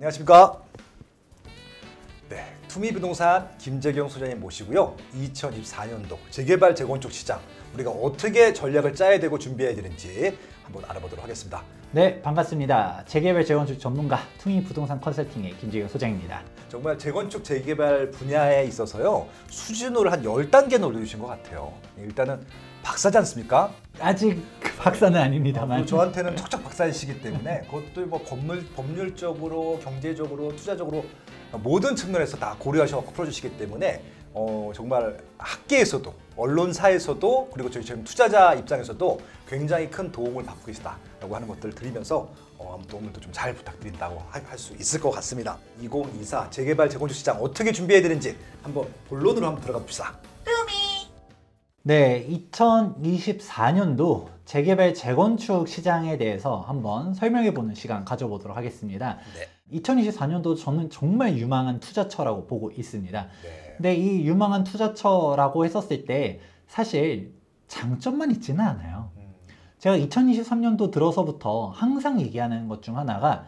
안녕하십니까. 네, 투미부동산 김재경 소장님 모시고요. 2024년도 재개발 재건축 시장 우리가 어떻게 전략을 짜야 되고 준비해야 되는지 한번 알아보도록 하겠습니다. 네, 반갑습니다. 재개발 재건축 전문가 투미부동산 컨설팅의 김재경 소장입니다. 정말 재건축 재개발 분야에 있어서요 수준을 한 10단계는 올려주신 것 같아요. 일단은 박사지 않습니까? 아직 박사는 아닙니다만 저한테는 척척 박사이시기 때문에 그것도 뭐 법률적으로, 경제적으로, 투자적으로 모든 측면에서 다 고려하셔서 풀어주시기 때문에 정말 학계에서도 언론사에서도 그리고 저희 지금 투자자 입장에서도 굉장히 큰 도움을 받고 계시다라고 하는 것들을 드리면서 아무튼 오늘도 좀 잘 부탁드린다고 할 수 있을 것 같습니다. 2024 재개발 재건축 시장 어떻게 준비해야 되는지 한번 본론으로 한번 들어가 봅시다. 네, 2024년도 재개발 재건축 시장에 대해서 한번 설명해보는 시간 가져보도록 하겠습니다. 네. 2024년도 저는 정말 유망한 투자처라고 보고 있습니다. 네. 근데 이 유망한 투자처라고 했었을 때 사실 장점만 있지는 않아요. 제가 2023년도 들어서부터 항상 얘기하는 것 중 하나가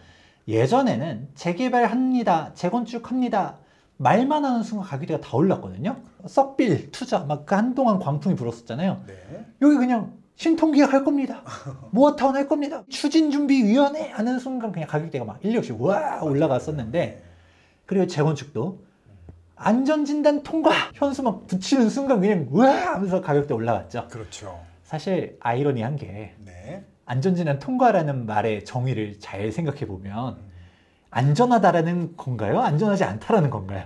예전에는 재개발합니다, 재건축합니다 말만 하는 순간 가격대가 다 올랐거든요. 썩빌, 투자 막 그 한동안 광풍이 불었었잖아요. 네. 여기 그냥 신통기획 할 겁니다. 모아타운 할 겁니다. 추진준비위원회 하는 순간 그냥 가격대가 막 일력씩 와 올라갔었는데, 그리고 재건축도 안전진단 통과 현수 막 붙이는 순간 그냥 와 하면서 가격대 올라갔죠. 그렇죠. 사실 아이러니한 게 네. 안전진단 통과라는 말의 정의를 잘 생각해 보면 안전하다라는 건가요? 안전하지 않다라는 건가요?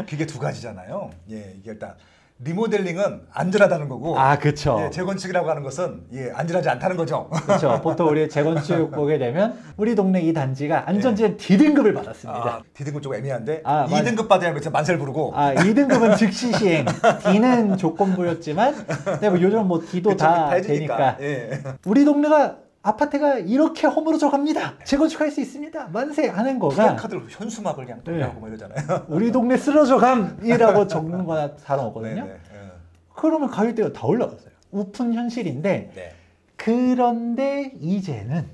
그게 두 가지잖아요. 예, 이게 일단 리모델링은 안전하다는 거고, 아, 그렇죠. 예, 재건축이라고 하는 것은 안전하지 않다는 거죠. 그렇죠. 보통 우리 재건축 보게 되면 우리 동네 이 단지가 안전지원 D등급을 받았습니다. D등급 좀 애매한데 2등급 맞아. 받아야 그래서 만세를 부르고. 2등급은 즉시 시행, D는 조건부였지만 근데 뭐 요즘 뭐 D도 그쵸, 다 해주니까. 되니까 예. 우리 동네가 아파트가 이렇게 허물어져 갑니다. 재건축할 수 있습니다. 만세 하는 거가 카드로 현수막을 그냥 돌려하고 뭐 이러잖아요. 우리 동네 쓰러져 감이라고 적는 거나 다름없거든요. 네네. 그러면 가격대가 다 올라갔어요. 우픈 현실인데 네. 그런데 이제는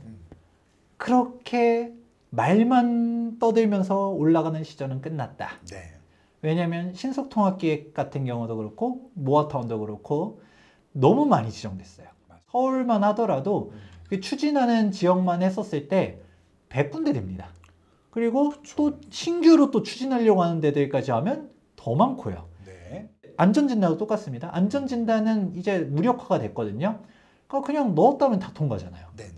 그렇게 말만 떠들면서 올라가는 시절은 끝났다. 네. 왜냐하면 신속통합기획 같은 경우도 그렇고 모아타운도 그렇고 너무 많이 지정됐어요. 서울만 하더라도 추진하는 지역만 했었을 때 100군데 됩니다. 그리고 그렇죠. 또 신규로 또 추진하려고 하는 데들까지 하면 더 많고요. 네. 안전진단도 똑같습니다. 안전진단은 이제 무력화가 됐거든요. 그러니까 그냥 넣었다면 다 통과잖아요. 네네.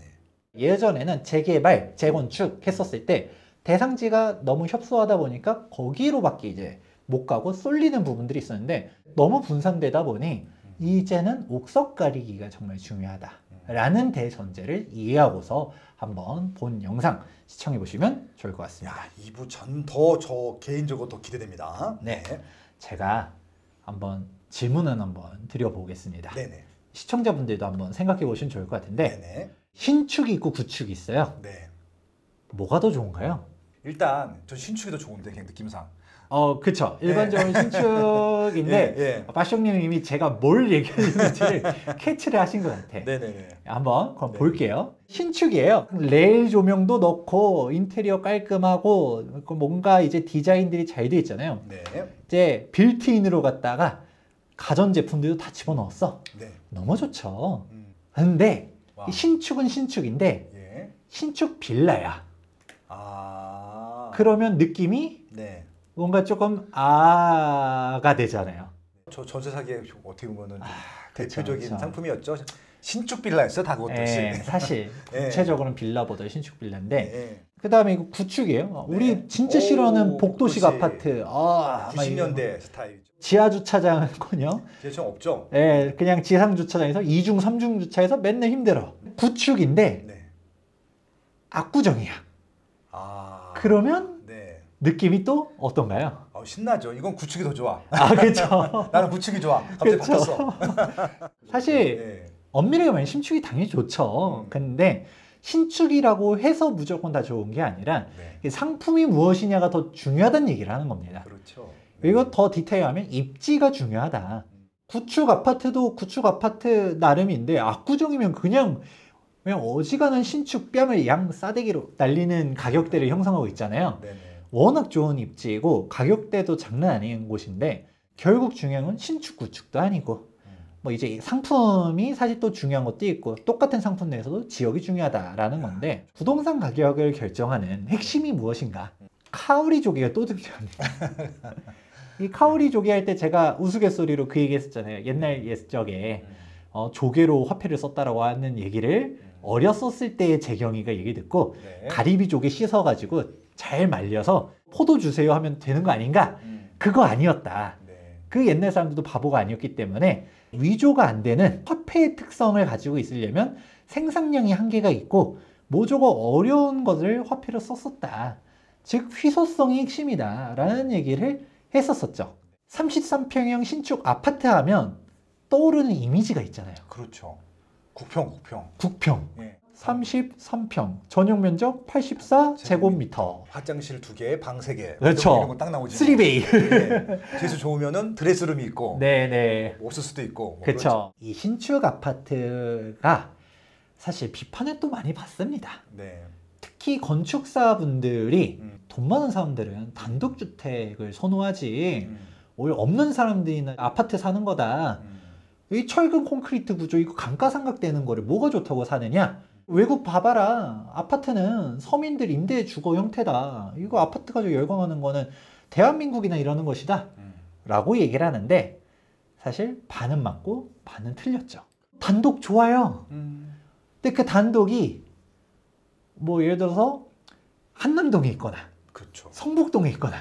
예전에는 재개발, 재건축 했었을 때 대상지가 너무 협소하다 보니까 거기로밖에 이제 못 가고 쏠리는 부분들이 있었는데 너무 분산되다 보니 이제는 옥석 가리기가 정말 중요하다라는 대전제를 이해하고서 한번 본 영상 시청해 보시면 좋을 것 같습니다. 야, 2부 전 더 저 개인적으로 더 기대됩니다. 네. 제가 한번 질문을 한번 드려보겠습니다. 네네. 시청자분들도 한번 생각해 보시면 좋을 것 같은데 네네. 신축이 있고 구축이 있어요. 네. 뭐가 더 좋은가요? 일단 전 신축이 더 좋은데 그냥 느낌상. 그쵸. 일반적으로 신축인데 예. 박시영님 이미 제가 뭘 얘기하는지를 캐치를 하신 것 같아. 네네네. 한번 그럼 네. 볼게요. 신축이에요. 레일 조명도 넣고 인테리어 깔끔하고 뭔가 이제 디자인들이 잘 돼 있잖아요. 네. 이제 빌트인으로 갖다가 가전제품들도 다 집어넣었어. 네. 너무 좋죠. 근데 와. 신축은 신축인데 예. 신축 빌라야. 그러면 느낌이 네. 뭔가 조금 아가 되잖아요. 저 전세 사기에 어떻게 보면은 그쵸, 대표적인 그쵸. 상품이었죠. 신축 빌라였어 다 그것도. 사실 예. 구체적으로는 빌라보다 신축 빌라인데 예. 그 다음에 이거 구축이에요. 네. 우리 진짜 오, 싫어하는 복도식 그렇지. 아파트. 90년대 스타일이죠. 지하 주차장은요. 지하철 없죠. 그냥 지상 주차장에서 2중, 3중 주차해서 맨날 힘들어. 구축인데 네. 압구정이야. 그러면 네. 느낌이 또 어떤가요? 신나죠. 이건 구축이 더 좋아. 그렇죠. 나는 구축이 좋아. 갑자기 바뀌었어. 사실 네. 엄밀하게 말하면 신축이 당연히 좋죠. 근데 신축이라고 해서 무조건 다 좋은 게 아니라 네. 상품이 무엇이냐가 더 중요하다는 얘기를 하는 겁니다. 그렇죠. 그리고 더 디테일하면 입지가 중요하다. 구축 아파트도 구축 아파트 나름인데 압구정이면 그냥 왜냐면 어지간한 신축 뺨을 양 싸대기로 날리는 가격대를 형성하고 있잖아요. 네네. 워낙 좋은 입지이고 가격대도 장난 아닌 곳인데 결국 중요한 건 신축 구축도 아니고 뭐 이제 상품이 사실 또 중요한 것도 있고 똑같은 상품 내에서도 지역이 중요하다라는 건데 부동산 가격을 결정하는 핵심이 무엇인가? 카우리 조개가 또 등장합니다. 이 카우리 조개 할 때 제가 우스갯소리로 그 얘기 했었잖아요. 옛날 옛적에 조개로 화폐를 썼다라고 하는 얘기를 어렸었을 때의 재경이가 얘기 듣고 네. 가리비 조개 씻어가지고 잘 말려서 포도 주세요 하면 되는 거 아닌가? 그거 아니었다. 네. 그 옛날 사람들도 바보가 아니었기 때문에 위조가 안 되는 화폐의 특성을 가지고 있으려면 생산량이 한계가 있고 모조가 어려운 것을 화폐로 썼었다. 즉 희소성이 핵심이다 라는 얘기를 했었었죠. 33평형 신축 아파트 하면 떠오르는 이미지가 있잖아요. 그렇죠. 국평. 국평 예. 33평 전용 면적 84제곱미터 화장실 2개, 방 3개. 그렇죠. 이런 거 딱 나오지. 3베이. 네. 재수 좋으면은 드레스룸이 있고. 네네. 없을 수도 있고. 뭐 그렇죠. 이 신축 아파트가 사실 비판을 또 많이 받습니다. 네. 특히 건축사분들이 음. 돈 많은 사람들은 단독주택을 선호하지 음. 오히려 없는 사람들이나 아파트 사는 거다. 이 철근 콘크리트 구조 이거 감가상각되는 거를 뭐가 좋다고 사느냐? 외국 봐봐라. 아파트는 서민들 임대 주거 형태다. 이거 아파트 가지고 열광하는 거는 대한민국이나 이러는 것이다. 라고 얘기를 하는데 사실 반은 맞고 반은 틀렸죠. 단독 좋아요. 근데 그 단독이 뭐 예를 들어서 한남동에 있거나 그렇죠. 성북동에 있거나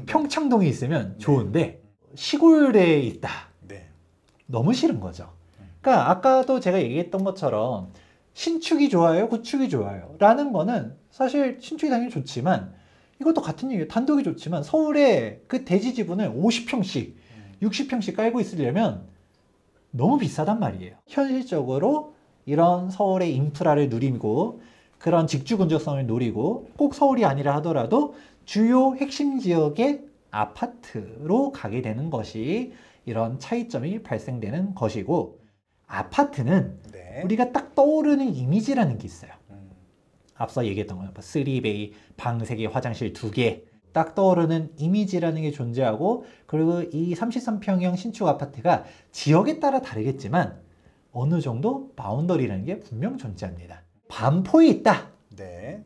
평창동에 있으면 좋은데 시골에 있다. 네. 너무 싫은 거죠. 그러니까 아까도 제가 얘기했던 것처럼 신축이 좋아요, 구축이 좋아요 라는 거는 사실 신축이 당연히 좋지만 이것도 같은 얘기예요. 단독이 좋지만 서울에 그 대지 지분을 50평씩 60평씩 깔고 있으려면 너무 비싸단 말이에요. 현실적으로 이런 서울의 인프라를 누리고 그런 직주 근접성을 노리고 꼭 서울이 아니라 하더라도 주요 핵심 지역의 아파트로 가게 되는 것이 이런 차이점이 발생되는 것이고 아파트는 네. 우리가 딱 떠오르는 이미지라는 게 있어요. 앞서 얘기했던 거예요. 3베이, 방 3개, 화장실 2개 딱 떠오르는 이미지라는 게 존재하고 그리고 이 33평형 신축 아파트가 지역에 따라 다르겠지만 어느 정도 바운더리라는 게 분명 존재합니다. 반포에 있다. 네.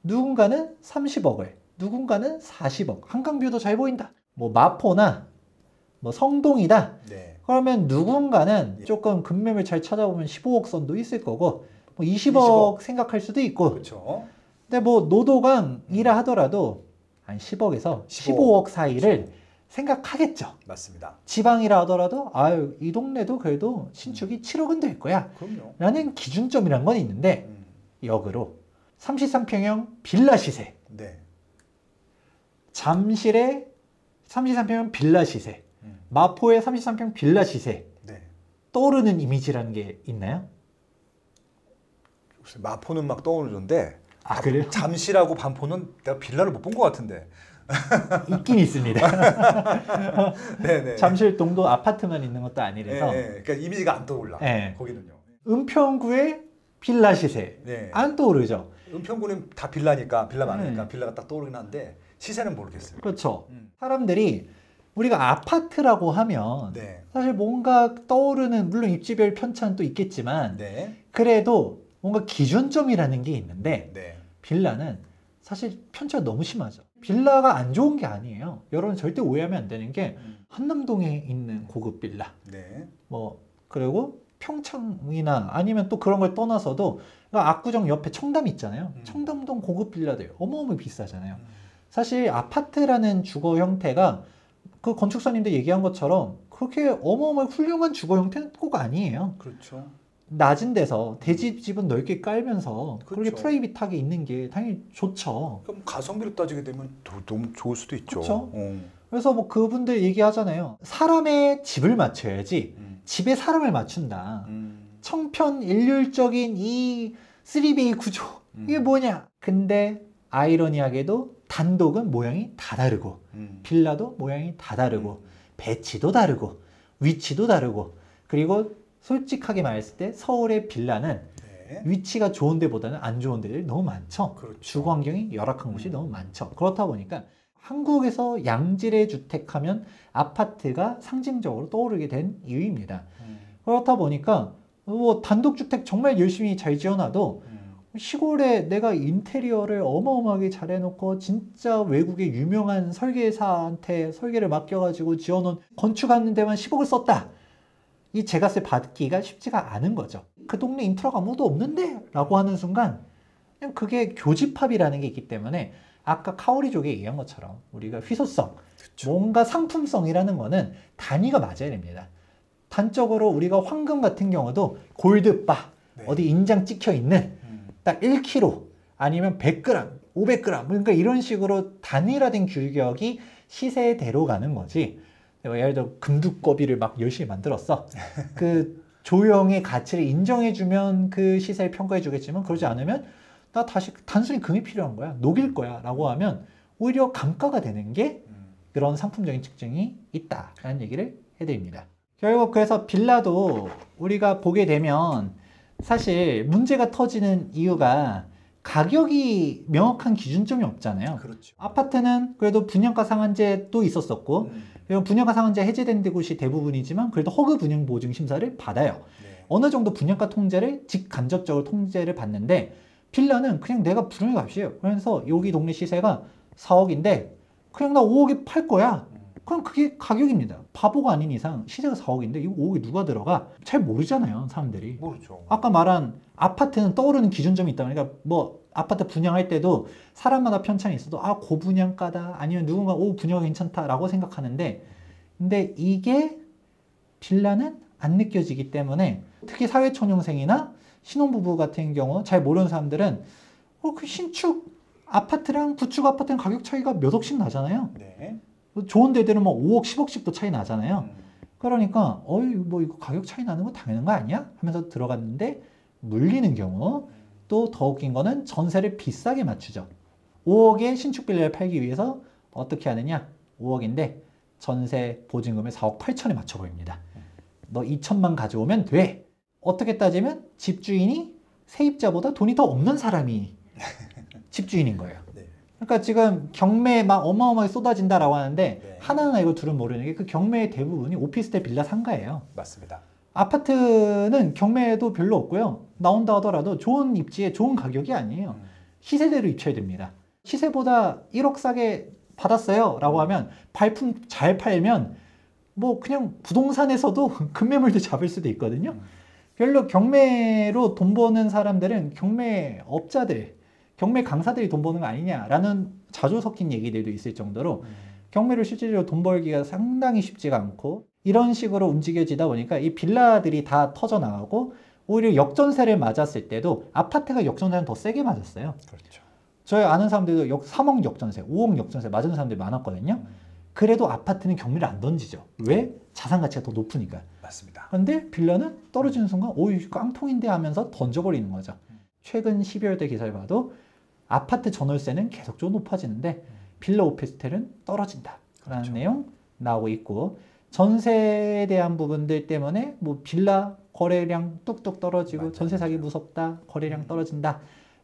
누군가는 30억을, 누군가는 40억. 한강뷰도 잘 보인다. 뭐 마포나 뭐 성동이다. 네. 그러면 누군가는 조금 금매물 잘 찾아보면 15억 선도 있을 거고 뭐 20억 생각할 수도 있고. 그렇죠. 근데 뭐 노도강이라 하더라도 한 10억에서 15억 사이를 그렇죠. 생각하겠죠. 맞습니다. 지방이라 하더라도 아유 이 동네도 그래도 신축이 7억은 될 거야 그럼요. 라는 기준점이란 건 있는데 역으로 33평형 빌라 시세 네. 잠실의 33평형 빌라 시세 마포의 33평 빌라 시세 네. 떠오르는 이미지라는 게 있나요? 마포는 막 떠오르는데 아 그래요? 잠실하고 반포는 내가 빌라를 못 본 것 같은데. 있긴 있습니다. 네네. 잠실동도 아파트만 있는 것도 아니라서 네, 그러니까 이미지가 안 떠올라. 네. 거기는요. 은평구의 빌라 시세 네. 안 떠오르죠. 은평구는 다 빌라니까 빌라 많으니까 빌라가 딱 떠오르긴 한데 시세는 모르겠어요. 그렇죠. 사람들이 우리가 아파트라고 하면 네. 사실 뭔가 떠오르는 물론 입지별 편차는 또 있겠지만 네. 그래도 뭔가 기준점이라는 게 있는데 네. 빌라는 사실 편차가 너무 심하죠. 빌라가 안 좋은 게 아니에요. 여러분 절대 오해하면 안 되는 게 한남동에 있는 고급 빌라 네. 뭐 그리고 평창이나 아니면 또 그런 걸 떠나서도 그러니까 압구정 옆에 청담 있잖아요. 청담동 고급 빌라들 어마어마하게 비싸잖아요. 사실 아파트라는 주거 형태가 그 건축사님들 얘기한 것처럼 그렇게 어마어마하게 훌륭한 주거 형태는 꼭 아니에요. 그렇죠. 낮은 데서 대지 집은 넓게 깔면서 그렇게 그렇죠. 프라이빗하게 있는 게 당연히 좋죠. 그럼 가성비로 따지게 되면 너무 좋을 수도 있죠. 그렇죠. 그래서 뭐 그분들 얘기하잖아요. 사람의 집을 맞춰야지 집에 사람을 맞춘다. 청편 일률적인 이 3베이 구조 이게 뭐냐? 근데 아이러니하게도 단독은 모양이 다 다르고 빌라도 모양이 다 다르고 배치도 다르고 위치도 다르고 그리고 솔직하게 말했을 때 서울의 빌라는 네. 위치가 좋은 데보다는 안 좋은 데들이 너무 많죠. 그렇죠. 주거 환경이 열악한 곳이 너무 많죠. 그렇다 보니까 한국에서 양질의 주택하면 아파트가 상징적으로 떠오르게 된 이유입니다. 그렇다 보니까 뭐 단독주택 정말 열심히 잘 지어놔도 시골에 내가 인테리어를 어마어마하게 잘 해놓고 진짜 외국의 유명한 설계사한테 설계를 맡겨가지고 지어놓은 건축하는 데만 10억을 썼다. 이 재가세 받기가 쉽지가 않은 거죠. 그 동네 인프라가 아무도 없는데? 라고 하는 순간 그냥 그게 교집합이라는 게 있기 때문에 아까 카오리족이 얘기한 것처럼 우리가 희소성, 그쵸. 뭔가 상품성이라는 거는 단위가 맞아야 됩니다. 단적으로 우리가 황금 같은 경우도 골드바, 네. 어디 인장 찍혀 있는 딱 1kg 아니면 100g, 500g 그러니까 이런 식으로 단일화된 규격이 시세대로 가는 거지. 예를 들어 금두꺼비를 막 열심히 만들었어. 그 조형의 가치를 인정해주면 그 시세를 평가해주겠지만 그러지 않으면 나 다시 단순히 금이 필요한 거야. 녹일 거야 라고 하면 오히려 감가가 되는 게 그런 상품적인 특징이 있다라는 얘기를 해드립니다. 결국 그래서 빌라도 우리가 보게 되면 사실 문제가 터지는 이유가 가격이 명확한 기준점이 없잖아요. 그렇죠. 아파트는 그래도 분양가 상한제도 있었었고 그리고 분양가 상한제 해제된 곳이 대부분이지만 그래도 허그 분양 보증 심사를 받아요. 네. 어느 정도 분양가 통제를 직간접적으로 통제를 받는데 빌라는 그냥 내가 부르는 값이에요. 그래서 여기 동네 시세가 4억인데 그냥 나 5억에 팔 거야. 그럼 그게 가격입니다. 바보가 아닌 이상 시세가 4억인데 이거 5억에 누가 들어가? 잘 모르잖아요, 사람들이. 모르죠. 아까 말한 아파트는 떠오르는 기준점이 있다. 그러니까 뭐 아파트 분양할 때도 사람마다 편차는 있어도 아, 고분양가다 아니면 누군가 오, 분양가 괜찮다라고 생각하는데 근데 이게 빌라는 안 느껴지기 때문에 특히 사회초년생이나 신혼부부 같은 경우 잘 모르는 사람들은 그 신축 아파트랑 구축 아파트랑 가격 차이가 몇 억씩 나잖아요. 네. 좋은 데들은 뭐 5억, 10억씩도 차이 나잖아요. 그러니까 뭐 이거 가격 차이 나는 거 당연한 거 아니야? 하면서 들어갔는데 물리는 경우 또 더 웃긴 거는 전세를 비싸게 맞추죠. 5억에 신축 빌라를 팔기 위해서 어떻게 하느냐? 5억인데 전세 보증금을 4억 8천에 맞춰버립니다. 너 2천만 가져오면 돼. 어떻게 따지면 집주인이 세입자보다 돈이 더 없는 사람이 집주인인 거예요. 네. 그러니까 지금 경매에 막 어마어마하게 쏟아진다라고 하는데 네. 하나하나 이거 둘은 모르는 게 그 경매의 대부분이 오피스텔 빌라 상가예요. 맞습니다. 아파트는 경매도 별로 없고요. 나온다 하더라도 좋은 입지에 좋은 가격이 아니에요. 시세대로 입혀야 됩니다. 시세보다 1억 싸게 받았어요 라고 하면 발품 잘 팔면 뭐 그냥 부동산에서도 급매물도 잡을 수도 있거든요. 별로 경매로 돈 버는 사람들은 경매업자들, 경매 강사들이 돈 버는 거 아니냐라는 자주 섞인 얘기들도 있을 정도로 경매를 실질적으로 돈 벌기가 상당히 쉽지가 않고 이런 식으로 움직여지다 보니까 이 빌라들이 다 터져나가고 오히려 역전세를 맞았을 때도 아파트가 역전세는 더 세게 맞았어요. 그렇죠. 저희 아는 사람들도 3억 역전세, 5억 역전세 맞은 사람들이 많았거든요. 그래도 아파트는 경매를 안 던지죠. 왜? 자산 가치가 더 높으니까. 맞습니다. 그런데 빌라는 떨어지는 순간 오이 깡통인데 하면서 던져버리는 거죠. 최근 12월달 기사를 봐도 아파트 전월세는 계속적으로 높아지는데 빌라 오피스텔은 떨어진다 라는 그렇죠. 내용 나오고 있고 전세에 대한 부분들 때문에 뭐 빌라 거래량 뚝뚝 떨어지고 맞아요. 전세 사기 무섭다 거래량 떨어진다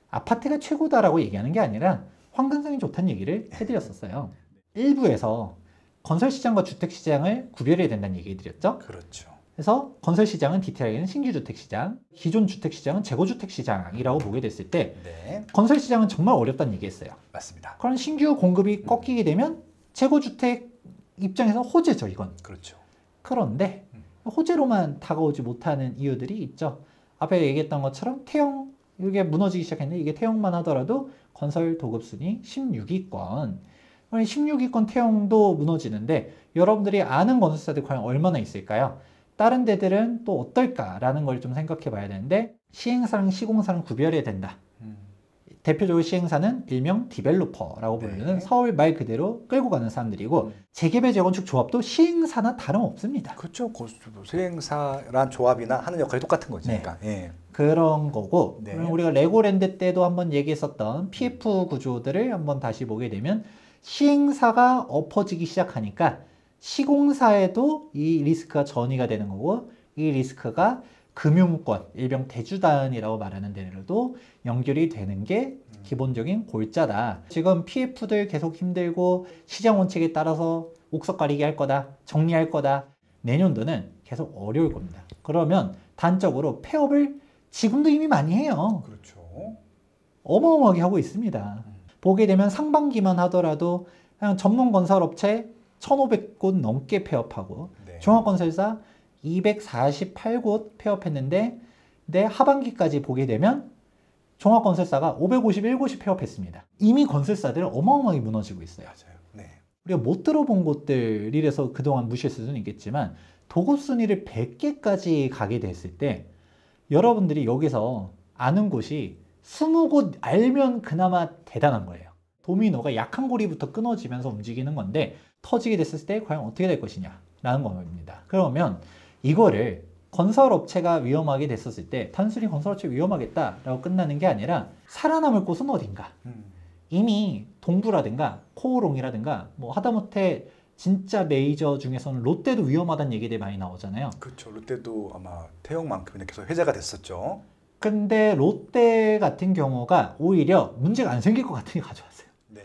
아파트가 최고다라고 얘기하는 게 아니라 환경성이 좋다는 얘기를 해드렸었어요. 일부에서 건설시장과 주택시장을 구별해야 된다는 얘기 드렸죠. 그렇죠. 그래서 건설시장은 디테일하게는 신규주택시장, 기존 주택시장은 재고주택시장이라고 보게 됐을 때 네. 건설시장은 정말 어렵다는 얘기했어요. 맞습니다. 그런 신규 공급이 꺾이게 되면 재고주택 입장에서 호재죠, 이건. 그렇죠. 그런데 호재로만 다가오지 못하는 이유들이 있죠. 앞에 얘기했던 것처럼 태형, 이게 무너지기 시작했는데 이게 태형만 하더라도 건설 도급순위 16위권. 16위권 태형도 무너지는데 여러분들이 아는 건설사들 과연 얼마나 있을까요? 다른 데들은 또 어떨까라는 걸 좀 생각해 봐야 되는데 시행사랑 시공사랑 구별해야 된다. 대표적으로 시행사는 일명 디벨로퍼라고 부르는 네. 서울 말 그대로 끌고 가는 사람들이고 재개발 재건축 조합도 시행사나 다름없습니다. 그렇죠. 수행사란 조합이나 하는 역할이 똑같은 거니까. 네. 예. 그런 거고 네. 그럼 우리가 레고랜드 때도 한번 얘기했었던 PF 구조들을 한번 다시 보게 되면 시행사가 엎어지기 시작하니까 시공사에도 이 리스크가 전이가 되는 거고 이 리스크가 금융권, 일명 대주단이라고 말하는 데로도 연결이 되는 게 기본적인 골자다. 지금 PF들 계속 힘들고 시장 원칙에 따라서 옥석 가리기 할 거다, 정리할 거다. 내년도는 계속 어려울 겁니다. 그러면 단적으로 폐업을 지금도 이미 많이 해요. 그렇죠. 어마어마하게 하고 있습니다. 보게 되면 상반기만 하더라도 그냥 전문 건설업체 1,500곳 넘게 폐업하고 네. 종합건설사 248곳 폐업했는데 내 하반기까지 보게 되면 종합건설사가 551곳이 폐업했습니다. 이미 건설사들은 어마어마하게 무너지고 있어요. 맞아요. 네. 우리가 못 들어본 곳들이라서 그동안 무시했을 수는 있겠지만 도급 순위를 100개까지 가게 됐을 때 여러분들이 여기서 아는 곳이 20곳 알면 그나마 대단한 거예요. 도미노가 약한 고리부터 끊어지면서 움직이는 건데 터지게 됐을 때 과연 어떻게 될 것이냐 라는 겁니다. 그러면 이거를 건설업체가 위험하게 됐었을 때 단순히 건설업체 위험하겠다라고 끝나는 게 아니라 살아남을 곳은 어딘가. 이미 동부라든가 코오롱이라든가 뭐 하다못해 진짜 메이저 중에서는 롯데도 위험하다는 얘기들이 많이 나오잖아요. 그렇죠. 롯데도 아마 태형만큼이나 계속 해제가 됐었죠. 근데 롯데 같은 경우가 오히려 문제가 안 생길 것 같으니 가져왔어요. 네.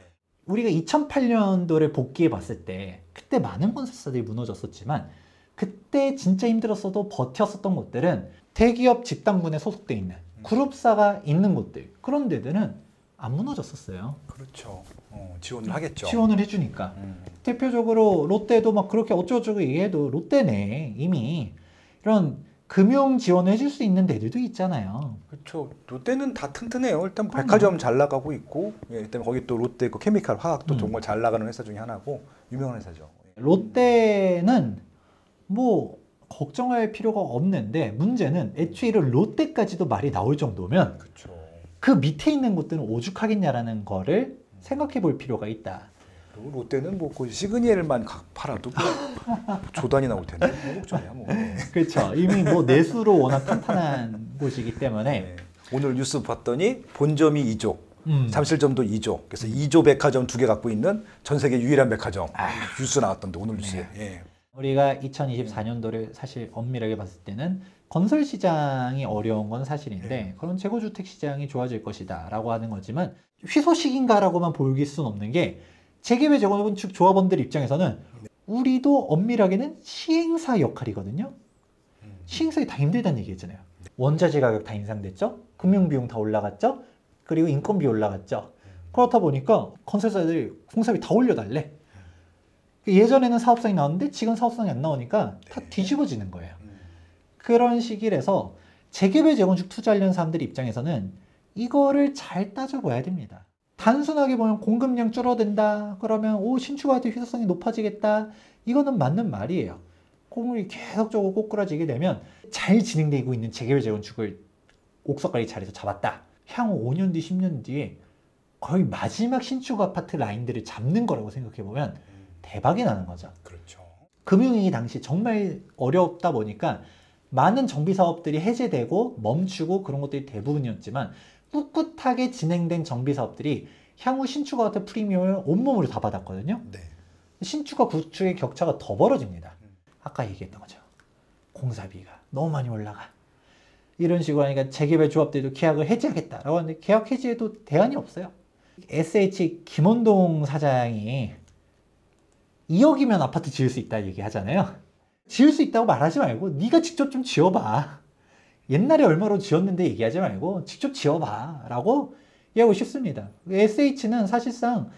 우리가 2008년도를 복귀해 봤을 때 그때 많은 건설사들이 무너졌었지만 그때 진짜 힘들었어도 버텼었던 곳들은 대기업 집단군에 소속돼 있는 그룹사가 있는 곳들, 그런 데들은 안 무너졌었어요. 그렇죠. 지원을 하겠죠. 지원을 해주니까. 대표적으로 롯데도 막 그렇게 어쩌고저쩌고 얘기해도 롯데 내에 이미 이런 금융 지원을 해줄 수 있는 데들도 있잖아요. 그렇죠. 롯데는 다 튼튼해요. 일단 백화점 잘 나가고 있고, 예, 일단 거기 또 롯데 그 케미칼 화학도 정말 잘 나가는 회사 중에 하나고 유명한 회사죠. 롯데는 뭐 걱정할 필요가 없는데 문제는 애초에 이런 롯데까지도 말이 나올 정도면 그렇죠. 그 밑에 있는 곳들은 오죽하겠냐라는 거를 생각해 볼 필요가 있다. 그리고 롯데는 뭐 그 시그니엘만 팔아도 뭐 조단이 나올 텐데 뭐 걱정이야 뭐. 네. 그렇죠. 이미 뭐 내수로 워낙 탄탄한 곳이기 때문에 네. 오늘 뉴스 봤더니 본점이 2조, 잠실점도 2조. 그래서 2조 백화점 2개 갖고 있는 전 세계 유일한 백화점. 뉴스 나왔던데 오늘 뉴스에. 예. 우리가 2024년도를 사실 엄밀하게 봤을 때는 건설 시장이 어려운 건 사실인데 그런 재고주택 시장이 좋아질 것이다 라고 하는 거지만 희소식인가라고만 보일 수는 없는 게 재개발 재건축 조합원들 입장에서는 우리도 엄밀하게는 시행사 역할이거든요. 시행사에 다 힘들다는 얘기했잖아요. 원자재 가격 다 인상됐죠? 금융비용 다 올라갔죠? 그리고 인건비 올라갔죠? 그렇다 보니까 건설사들이 공사비 다 올려달래. 예전에는 사업성이 나왔는데 지금 사업성이 안 나오니까 다 뒤집어지는 거예요. 그런 시기라서 재개발 재건축 투자하려는 사람들 입장에서는 이거를 잘 따져봐야 됩니다. 단순하게 보면 공급량 줄어든다 그러면 오 신축화의 희소성이 높아지겠다, 이거는 맞는 말이에요. 공급이 계속적으로 꼬꾸라지게 되면 잘 진행되고 있는 재개발 재건축을 옥석가리 자리에서 잡았다, 향후 5년 뒤 10년 뒤에 거의 마지막 신축 아파트 라인들을 잡는 거라고 생각해 보면 대박이 나는 거죠. 그렇죠. 금융위기 당시 정말 어렵다 보니까 많은 정비 사업들이 해제되고 멈추고 그런 것들이 대부분이었지만 꿋꿋하게 진행된 정비 사업들이 향후 신축과 같은 프리미엄을 온몸으로 다 받았거든요. 네. 신축과 구축의 격차가 더 벌어집니다. 아까 얘기했던 거죠. 공사비가 너무 많이 올라가. 이런 식으로 하니까 재개발 조합들도 계약을 해지하겠다라고 하는데 계약 해지에도 대안이 없어요. SH 김원동 사장이 2억이면 아파트 지을 수 있다 얘기하잖아요. 지을 수 있다고 말하지 말고 네가 직접 좀 지어봐. 옛날에 얼마로 지었는데 얘기하지 말고 직접 지어봐 라고 얘기하고 싶습니다. SH는 사실상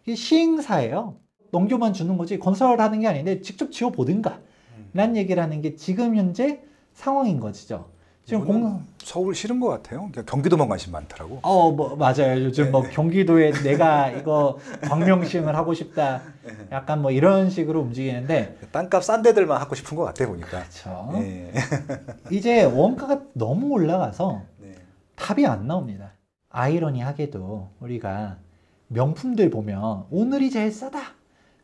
시행사예요. 넘겨만 주는 거지 건설하는 게 아닌데 직접 지어보든가 라는 얘기를 하는 게 지금 현재 상황인 것이죠. 지금 서울 싫은 것 같아요. 경기도만 관심 많더라고. 뭐 맞아요. 요즘 뭐 경기도에 내가 이거 광명시흥을 하고 싶다. 약간 뭐 이런 식으로 움직이는데 땅값 싼 데들만 하고 싶은 것 같아 보니까. 그렇죠. 네. 이제 원가가 너무 올라가서 네. 답이 안 나옵니다. 아이러니하게도 우리가 명품들 보면 오늘이 제일 싸다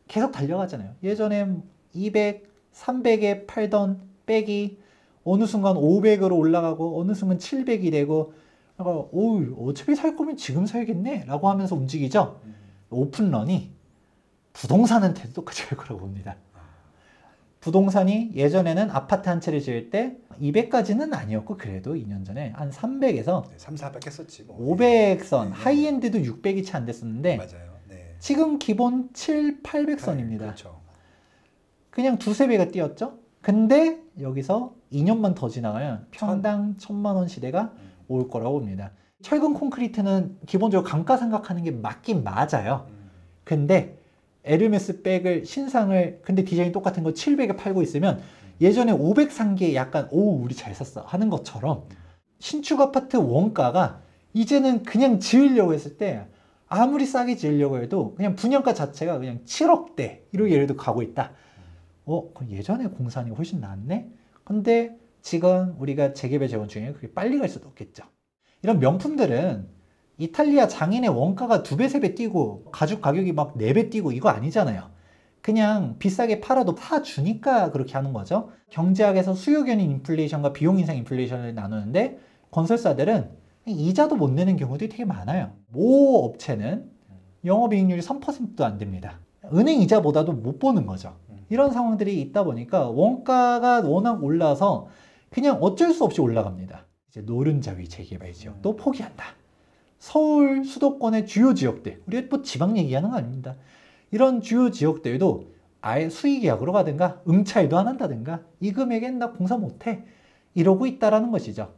계속 달려가잖아요. 예전에 200, 300에 팔던 백이 어느 순간 500으로 올라가고 어느 순간 700이 되고 어차피 살 거면 지금 사야겠네 라고 하면서 움직이죠. 오픈런이 부동산한테도 똑같이 할 거라고 봅니다. 부동산이 예전에는 아파트 한 채를 지을 때 200까지는 아니었고 그래도 2년 전에 한 300에서 3, 400 했었지 뭐. 500선, 네. 하이엔드도 600이 채 안 됐었는데 맞아요. 네. 지금 기본 7, 800선입니다. 그렇죠. 그냥 두세 배가 뛰었죠. 근데 여기서 2년만 더 지나가면 평당 1000만 원 시대가 올 거라고 봅니다. 철근 콘크리트는 기본적으로 감가 생각하는 게 맞긴 맞아요. 근데 에르메스 백을 신상을 근데 디자인 똑같은 거 700에 팔고 있으면 예전에 500 산 게 약간 오 우리 잘 샀어 하는 것처럼 신축 아파트 원가가 이제는 그냥 지으려고 했을 때 아무리 싸게 지으려고 해도 그냥 분양가 자체가 그냥 7억대 이렇게 예를 들어 가고 있다. 그럼 예전에 공사하는 게 훨씬 낫네? 근데 지금 우리가 재개발 재건축에 그렇게 빨리 갈 수도 없겠죠. 이런 명품들은 이탈리아 장인의 원가가 2배, 3배 뛰고 가죽 가격이 막 4배 뛰고 이거 아니잖아요. 그냥 비싸게 팔아도 사주니까 그렇게 하는 거죠. 경제학에서 수요 견인 인플레이션과 비용 인상 인플레이션을 나누는데 건설사들은 이자도 못 내는 경우들이 되게 많아요. 모 업체는 영업이익률이 3%도 안 됩니다. 은행 이자보다도 못 보는 거죠. 이런 상황들이 있다 보니까 원가가 워낙 올라서 그냥 어쩔 수 없이 올라갑니다. 이제 노른자위 재개발 지역도 포기한다. 서울 수도권의 주요 지역들, 우리가 뭐 지방 얘기하는 거 아닙니다. 이런 주요 지역들도 아예 수의계약으로 가든가 응찰도 안 한다든가 이 금액엔 나 공사 못해 이러고 있다라는 것이죠.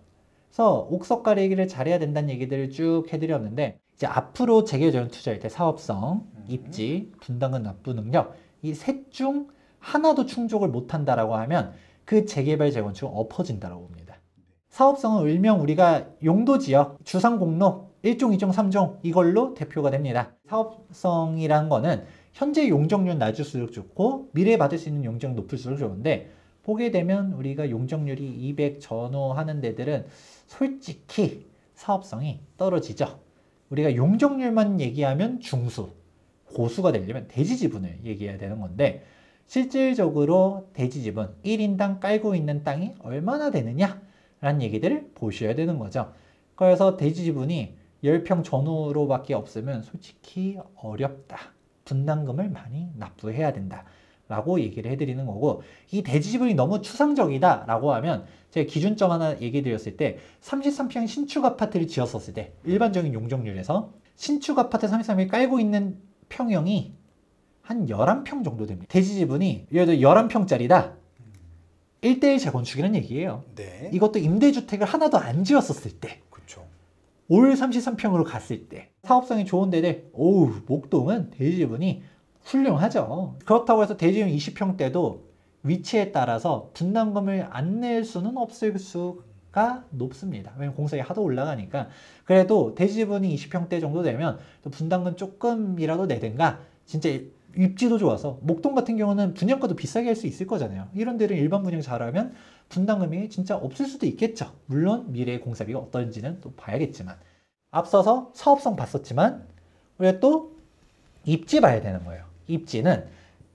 그래서 옥석가리 얘기를 잘해야 된다는 얘기들을 쭉 해드렸는데 이제 앞으로 재개발 투자할 때 사업성, 입지, 분담금 납부 능력 이 셋 중 하나도 충족을 못한다라고 하면 그 재개발 재건축은 엎어진다라고 봅니다. 사업성은 일명 우리가 용도지역, 주상공로 1종, 2종, 3종 이걸로 대표가 됩니다. 사업성이라는 거는 현재 용적률 낮을수록 좋고 미래에 받을 수 있는 용적 높을수록 좋은데 보게 되면 우리가 용적률이 200 전후하는 데들은 솔직히 사업성이 떨어지죠. 우리가 용적률만 얘기하면 중수, 고수가 되려면 대지지분을 얘기해야 되는 건데 실질적으로 대지지분 1인당 깔고 있는 땅이 얼마나 되느냐 라는 얘기들을 보셔야 되는 거죠. 그래서 대지지분이 10평 전후로밖에 없으면 솔직히 어렵다. 분담금을 많이 납부해야 된다. 라고 얘기를 해드리는 거고 이 대지지분이 너무 추상적이다 라고 하면 제가 기준점 하나 얘기 드렸을 때 33평 신축 아파트를 지었었을 때 일반적인 용적률에서 신축 아파트 33평이 깔고 있는 평형이 한 11평 정도 됩니다. 대지지분이 예를 들어 11평짜리다. 1대1 재건축이라는 얘기예요. 네. 이것도 임대주택을 하나도 안 지었었을 때 그렇죠. 올 33평으로 갔을 때 사업성이 좋은 데들 목동은 대지지분이 훌륭하죠. 그렇다고 해서 대지지분 20평대도 위치에 따라서 분담금을 안 낼 수는 없을 수가 높습니다. 왜냐면 공사가 하도 올라가니까. 그래도 대지지분이 20평대 정도 되면 또 분담금 조금이라도 내든가 진짜 입지도 좋아서 목동 같은 경우는 분양가도 비싸게 할 수 있을 거잖아요. 이런 데를 일반 분양 잘하면 분담금이 진짜 없을 수도 있겠죠. 물론 미래의 공사비가 어떤지는 또 봐야겠지만 앞서서 사업성 봤었지만 우리가 또 입지 봐야 되는 거예요. 입지는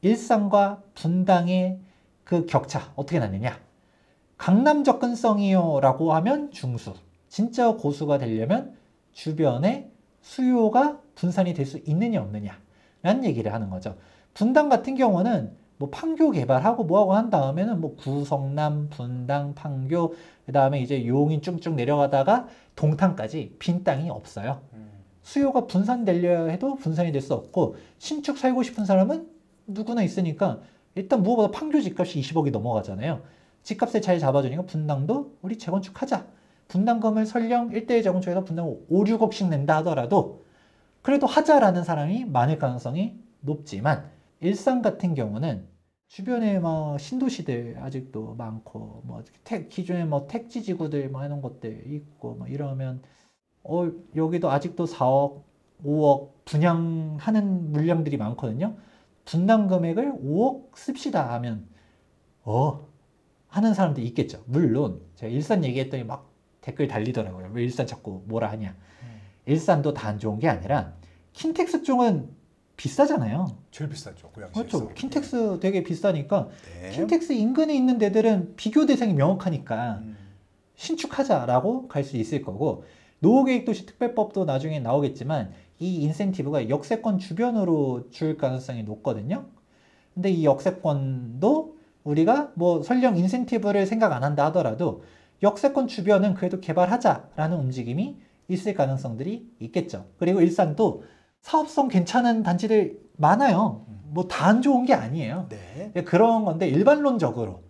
일산과 분당의 그 격차 어떻게 나느냐. 강남 접근성이요 라고 하면 중수, 진짜 고수가 되려면 주변에 수요가 분산이 될 수 있느냐 없느냐 라는 얘기를 하는 거죠. 분당 같은 경우는 뭐 판교 개발하고 뭐하고 한 다음에는 뭐 구성남, 분당, 판교 그 다음에 이제 용인 쭉쭉 내려가다가 동탄까지 빈 땅이 없어요. 수요가 분산되려 해도 분산이 될 수 없고 신축 살고 싶은 사람은 누구나 있으니까 일단 무엇보다 판교 집값이 20억이 넘어가잖아요. 집값을 잘 잡아주니까 분당도 우리 재건축하자. 분담금을 설령 1대1 재건축에서 분담금 5, 6억씩 낸다 하더라도 그래도 하자라는 사람이 많을 가능성이 높지만 일산 같은 경우는 주변에 뭐 신도시들 아직도 많고 뭐 기존에 뭐 택지 지구들 뭐 이런 것들 있고 뭐 이러면 여기도 아직도 4억, 5억 분양하는 물량들이 많거든요. 분담 금액을 5억 씁시다 하면 하는 사람도 있겠죠. 물론 제가 일산 얘기했더니 막 댓글 달리더라고요. 왜 일산 자꾸 뭐라 하냐. 일산도 다 안 좋은 게 아니라 킨텍스 쪽은 비싸잖아요. 제일 비싸죠. 고양시에서. 그렇죠. 킨텍스 되게 비싸니까 네. 킨텍스 인근에 있는 데들은 비교 대상이 명확하니까 신축하자라고 갈 수 있을 거고 노후계획도시 특별법도 나중에 나오겠지만 이 인센티브가 역세권 주변으로 줄 가능성이 높거든요. 근데 이 역세권도 우리가 뭐 설령 인센티브를 생각 안 한다 하더라도 역세권 주변은 그래도 개발하자라는 움직임이 있을 가능성들이 있겠죠. 그리고 일산도 사업성 괜찮은 단지들 많아요. 뭐 다 안 좋은 게 아니에요. 네. 그런 건데 일반론적으로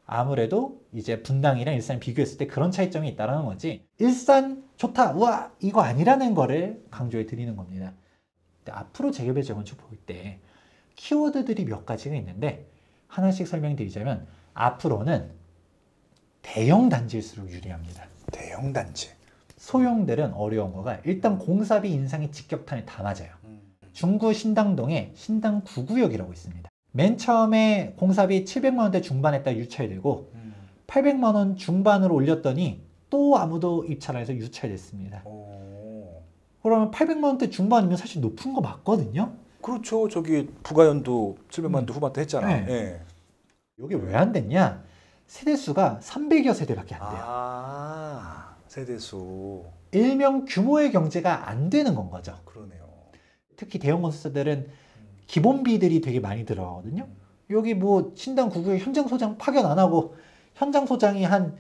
아무래도 이제 분당이랑 일산 비교했을 때 그런 차이점이 있다는 거지. 일산 좋다, 우와 이거 아니라는 거를 강조해 드리는 겁니다. 근데 앞으로 재개발 재건축 볼 때 키워드들이 몇 가지가 있는데 하나씩 설명드리자면 앞으로는 대형 단지일수록 유리합니다. 대형 단지. 소형들은 어려운 거가 일단 공사비 인상의 직격탄을 다 맞아요. 중구 신당동에 신당 9구역이라고 있습니다. 맨 처음에 공사비 700만 원대 중반에다 유찰되고 800만 원 중반으로 올렸더니 또 아무도 입찰 안 해서 유찰됐습니다. 그러면 800만 원대 중반이면 사실 높은 거 맞거든요. 그렇죠. 저기 부가연도 700만 원대 후반대 했잖아. 네. 예. 이게 왜 안 됐냐? 세대수가 300여 세대밖에 안 돼요. 아, 세대수. 일명 규모의 경제가 안 되는 건 거죠. 그러네요. 특히 대형 건설사들은 기본비들이 되게 많이 들어가거든요. 여기 뭐 신당 9구역 현장 소장 파견 안 하고 현장 소장이 한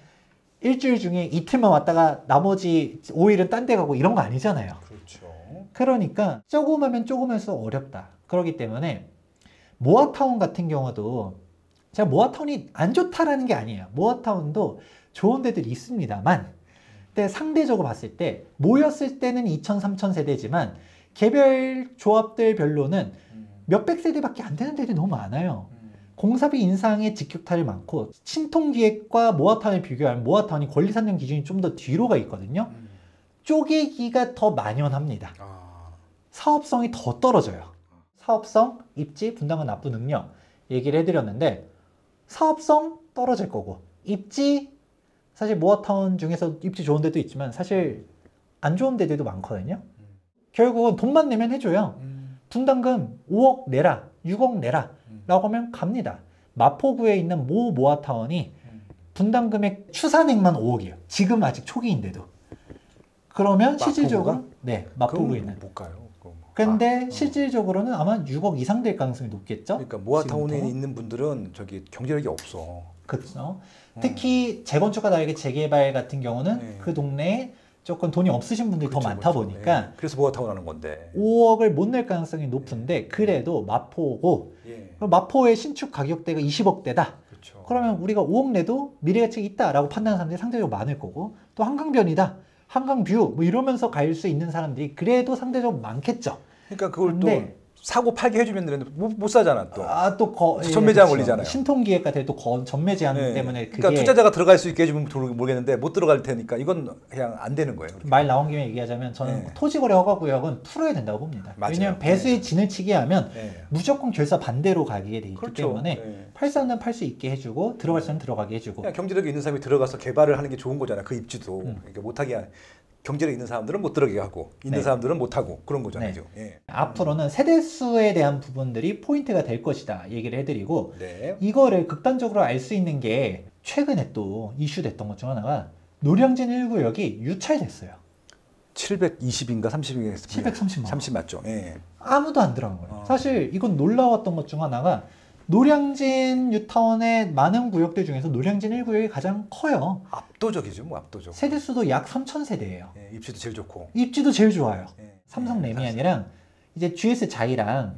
일주일 중에 이틀만 왔다가 나머지 5일은 딴 데 가고 이런 거 아니잖아요. 그렇죠. 그러니까 조금하면 조금할수록 어렵다. 그렇기 때문에 모아타운 같은 경우도 제가 모아타운이 안 좋다라는 게 아니에요. 모아타운도 좋은 데들이 있습니다만 근데 상대적으로 봤을 때 모였을 때는 2,000, 3,000 세대지만 개별 조합들 별로는 몇백 세대밖에 안 되는 데들이 너무 많아요. 공사비 인상의 직격탄이 많고 신통기획과 모아타운을 비교하면 모아타운이 권리산정 기준이 좀 더 뒤로 가 있거든요. 쪼개기가 더 만연합니다. 사업성이 더 떨어져요. 사업성, 입지, 분당은 납부 능력 얘기를 해드렸는데 사업성 떨어질 거고 입지 사실 모아타운 중에서 입지 좋은 데도 있지만 사실 안 좋은 데들도 많거든요. 결국은 돈만 내면 해줘요. 분담금 5억 내라, 6억 내라 라고 하면 갑니다. 마포구에 있는 모 모아타운이 분담금액 추산액만 5억이에요. 지금 아직 초기인데도. 그러면 실질적으로 네, 마포구에 있는. 못 가요. 근데 실질적으로는 아마 6억 이상 될 가능성이 높겠죠. 그러니까 모아타운에 지금부터. 있는 분들은 저기 경제력이 없어. 그렇죠. 특히 재건축과 다르게 재개발 같은 경우는 네. 그 동네에 조금 돈이 없으신 분들이 그렇죠, 더 많다 그렇죠. 보니까 예. 그래서 모아타운 하는 건데. 5억을 못 낼 가능성이 높은데 그래도 마포고 예. 그럼 마포의 신축 가격대가 20억대다. 그렇죠. 그러면 우리가 5억 내도 미래가치가 있다라고 판단하는 사람들이 상대적으로 많을 거고 또 한강변이다. 한강뷰 뭐 이러면서 갈 수 있는 사람들이 그래도 상대적으로 많겠죠. 그러니까 그걸 근데 또 사고 팔게 해주면 되는데 못 사잖아 또. 전매 제한 걸리잖아요. 신통기획 같은 또 전매 제한 네. 때문에 그게 그러니까 투자자가 들어갈 수 있게 해주면 모르겠는데 못 들어갈 테니까 이건 그냥 안 되는 거예요. 그렇게. 말 나온 김에 얘기하자면 저는 네. 토지거래 허가구역은 풀어야 된다고 봅니다. 맞아요. 왜냐하면 배수의 진을 치게 하면 네. 무조건 결사 반대로 가게 돼 있기 그렇죠. 때문에 네. 팔 사람은 팔 수 있게 해주고 들어갈 사람은 들어가게 해주고 그냥 경제력이 있는 사람이 들어가서 개발을 하는 게 좋은 거잖아요. 그 입지도 그러니까 못하게 경제력 있는 사람들은 못 들어가게 하고 있는 네. 사람들은 못 하고 그런 거잖아요. 네. 예. 앞으로는 세대수에 대한 부분들이 포인트가 될 것이다 얘기를 해드리고 네. 이거를 극단적으로 알 수 있는 게 최근에 또 이슈됐던 것 중 하나가 노량진 1구역이 유찰됐어요. 720인가 30인가 730만 원. 30 맞죠? 예. 아무도 안 들어간 거예요. 사실 이건 놀라웠던 것 중 하나가 노량진 뉴타운의 많은 구역들 중에서 노량진 1구역이 가장 커요. 압도적이죠, 뭐 압도적. 세대수도 약 3,000세대예요. 예, 입지도 제일 좋고. 입지도 제일 좋아요. 예. 삼성 예, 레미안이랑 이제 GS 자이랑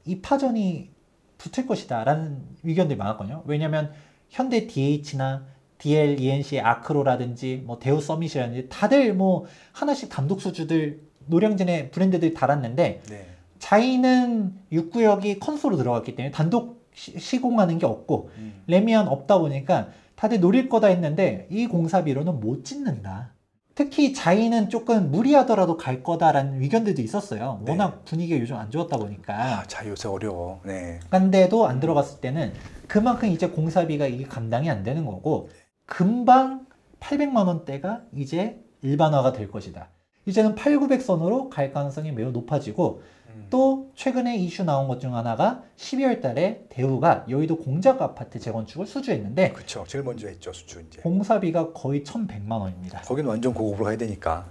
이 파전이 붙을 것이다 라는 의견들이 많았거든요. 왜냐면 현대 DH나 DL, ENC, 아크로라든지 뭐 대우 서밋이라든지 다들 뭐 하나씩 단독 수주들 노량진의 브랜드들이 달았는데 네. 자이는 6구역이 컨소로 들어갔기 때문에 단독 시공하는 게 없고 레미안 없다 보니까 다들 노릴 거다 했는데 이 공사비로는 못 짓는다. 특히 자이는 조금 무리하더라도 갈 거다라는 의견들도 있었어요. 네. 워낙 분위기가 요즘 안 좋았다 보니까. 아, 자 요새 어려워. 네. 근데도 안 들어갔을 때는 그만큼 이제 공사비가 이게 감당이 안 되는 거고 금방 800만 원대가 이제 일반화가 될 것이다. 이제는 8,900선으로 갈 가능성이 매우 높아지고 또 최근에 이슈 나온 것 중 하나가 12월 달에 대우가 여의도 공작 아파트 재건축을 수주했는데 그렇죠. 제일 먼저 했죠, 수주 이제. 공사비가 거의 1,100만 원입니다. 거긴 완전 고급으로 가야 되니까.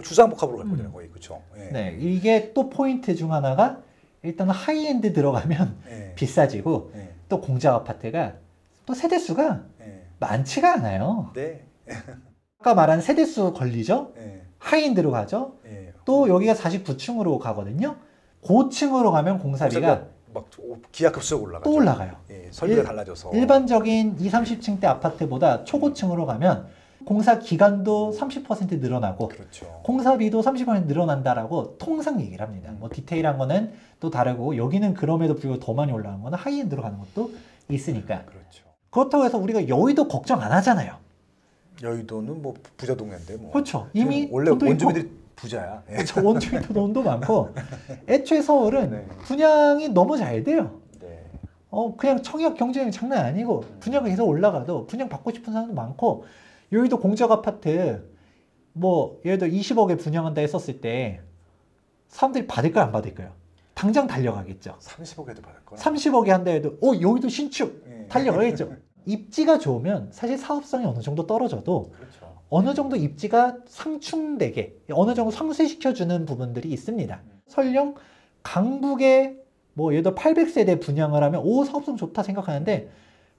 주상복합으로 갈 거잖아요, 거의. 그렇죠. 예. 네, 이게 또 포인트 중 하나가 일단 하이엔드 들어가면 예. 비싸지고 예. 또 공작 아파트가 또 세대수가 네. 많지가 않아요. 네. 아까 말한 세대수 걸리죠? 네. 하이엔드로 가죠? 네. 또 여기가 49층으로 가거든요. 고층으로 가면 공사비가 막 기하급수로 올라가죠. 또 올라가요. 예, 설비가 달라져서. 일반적인 20, 30층대 아파트보다 초고층으로 가면 공사 기간도 30% 늘어나고 그렇죠. 공사비도 30% 늘어난다라고 통상 얘기를 합니다. 뭐 디테일한 거는 또 다르고 여기는 그럼에도 불구하고 더 많이 올라가는 거는 하이엔드로 가는 것도 있으니까. 그렇죠. 그렇다고 해서 우리가 여의도 걱정 안 하잖아요. 여의도는 뭐 부자 동네인데 뭐. 그렇죠. 이미 원래 돈도 있고 원주민들이 부자야. 예. 저 원주민도 돈도 많고 애초에 서울은 네. 분양이 너무 잘 돼요. 네. 그냥 청약 경쟁이 장난 아니고 분양이 계속 올라가도 분양 받고 싶은 사람도 많고 여의도 공적 아파트 뭐 예를 들어 20억에 분양한다 했었을 때 사람들이 받을까요 안 받을까요? 당장 달려가겠죠. 30억에도 받을 거야. 30억에 한다 해도 여의도 신축 예. 달려가겠죠. 입지가 좋으면 사실 사업성이 어느 정도 떨어져도 그렇죠. 어느 정도 입지가 상충되게 어느 정도 상쇄시켜주는 부분들이 있습니다. 설령 강북에 뭐 예를 들어 800세대 분양을 하면 사업성 좋다 생각하는데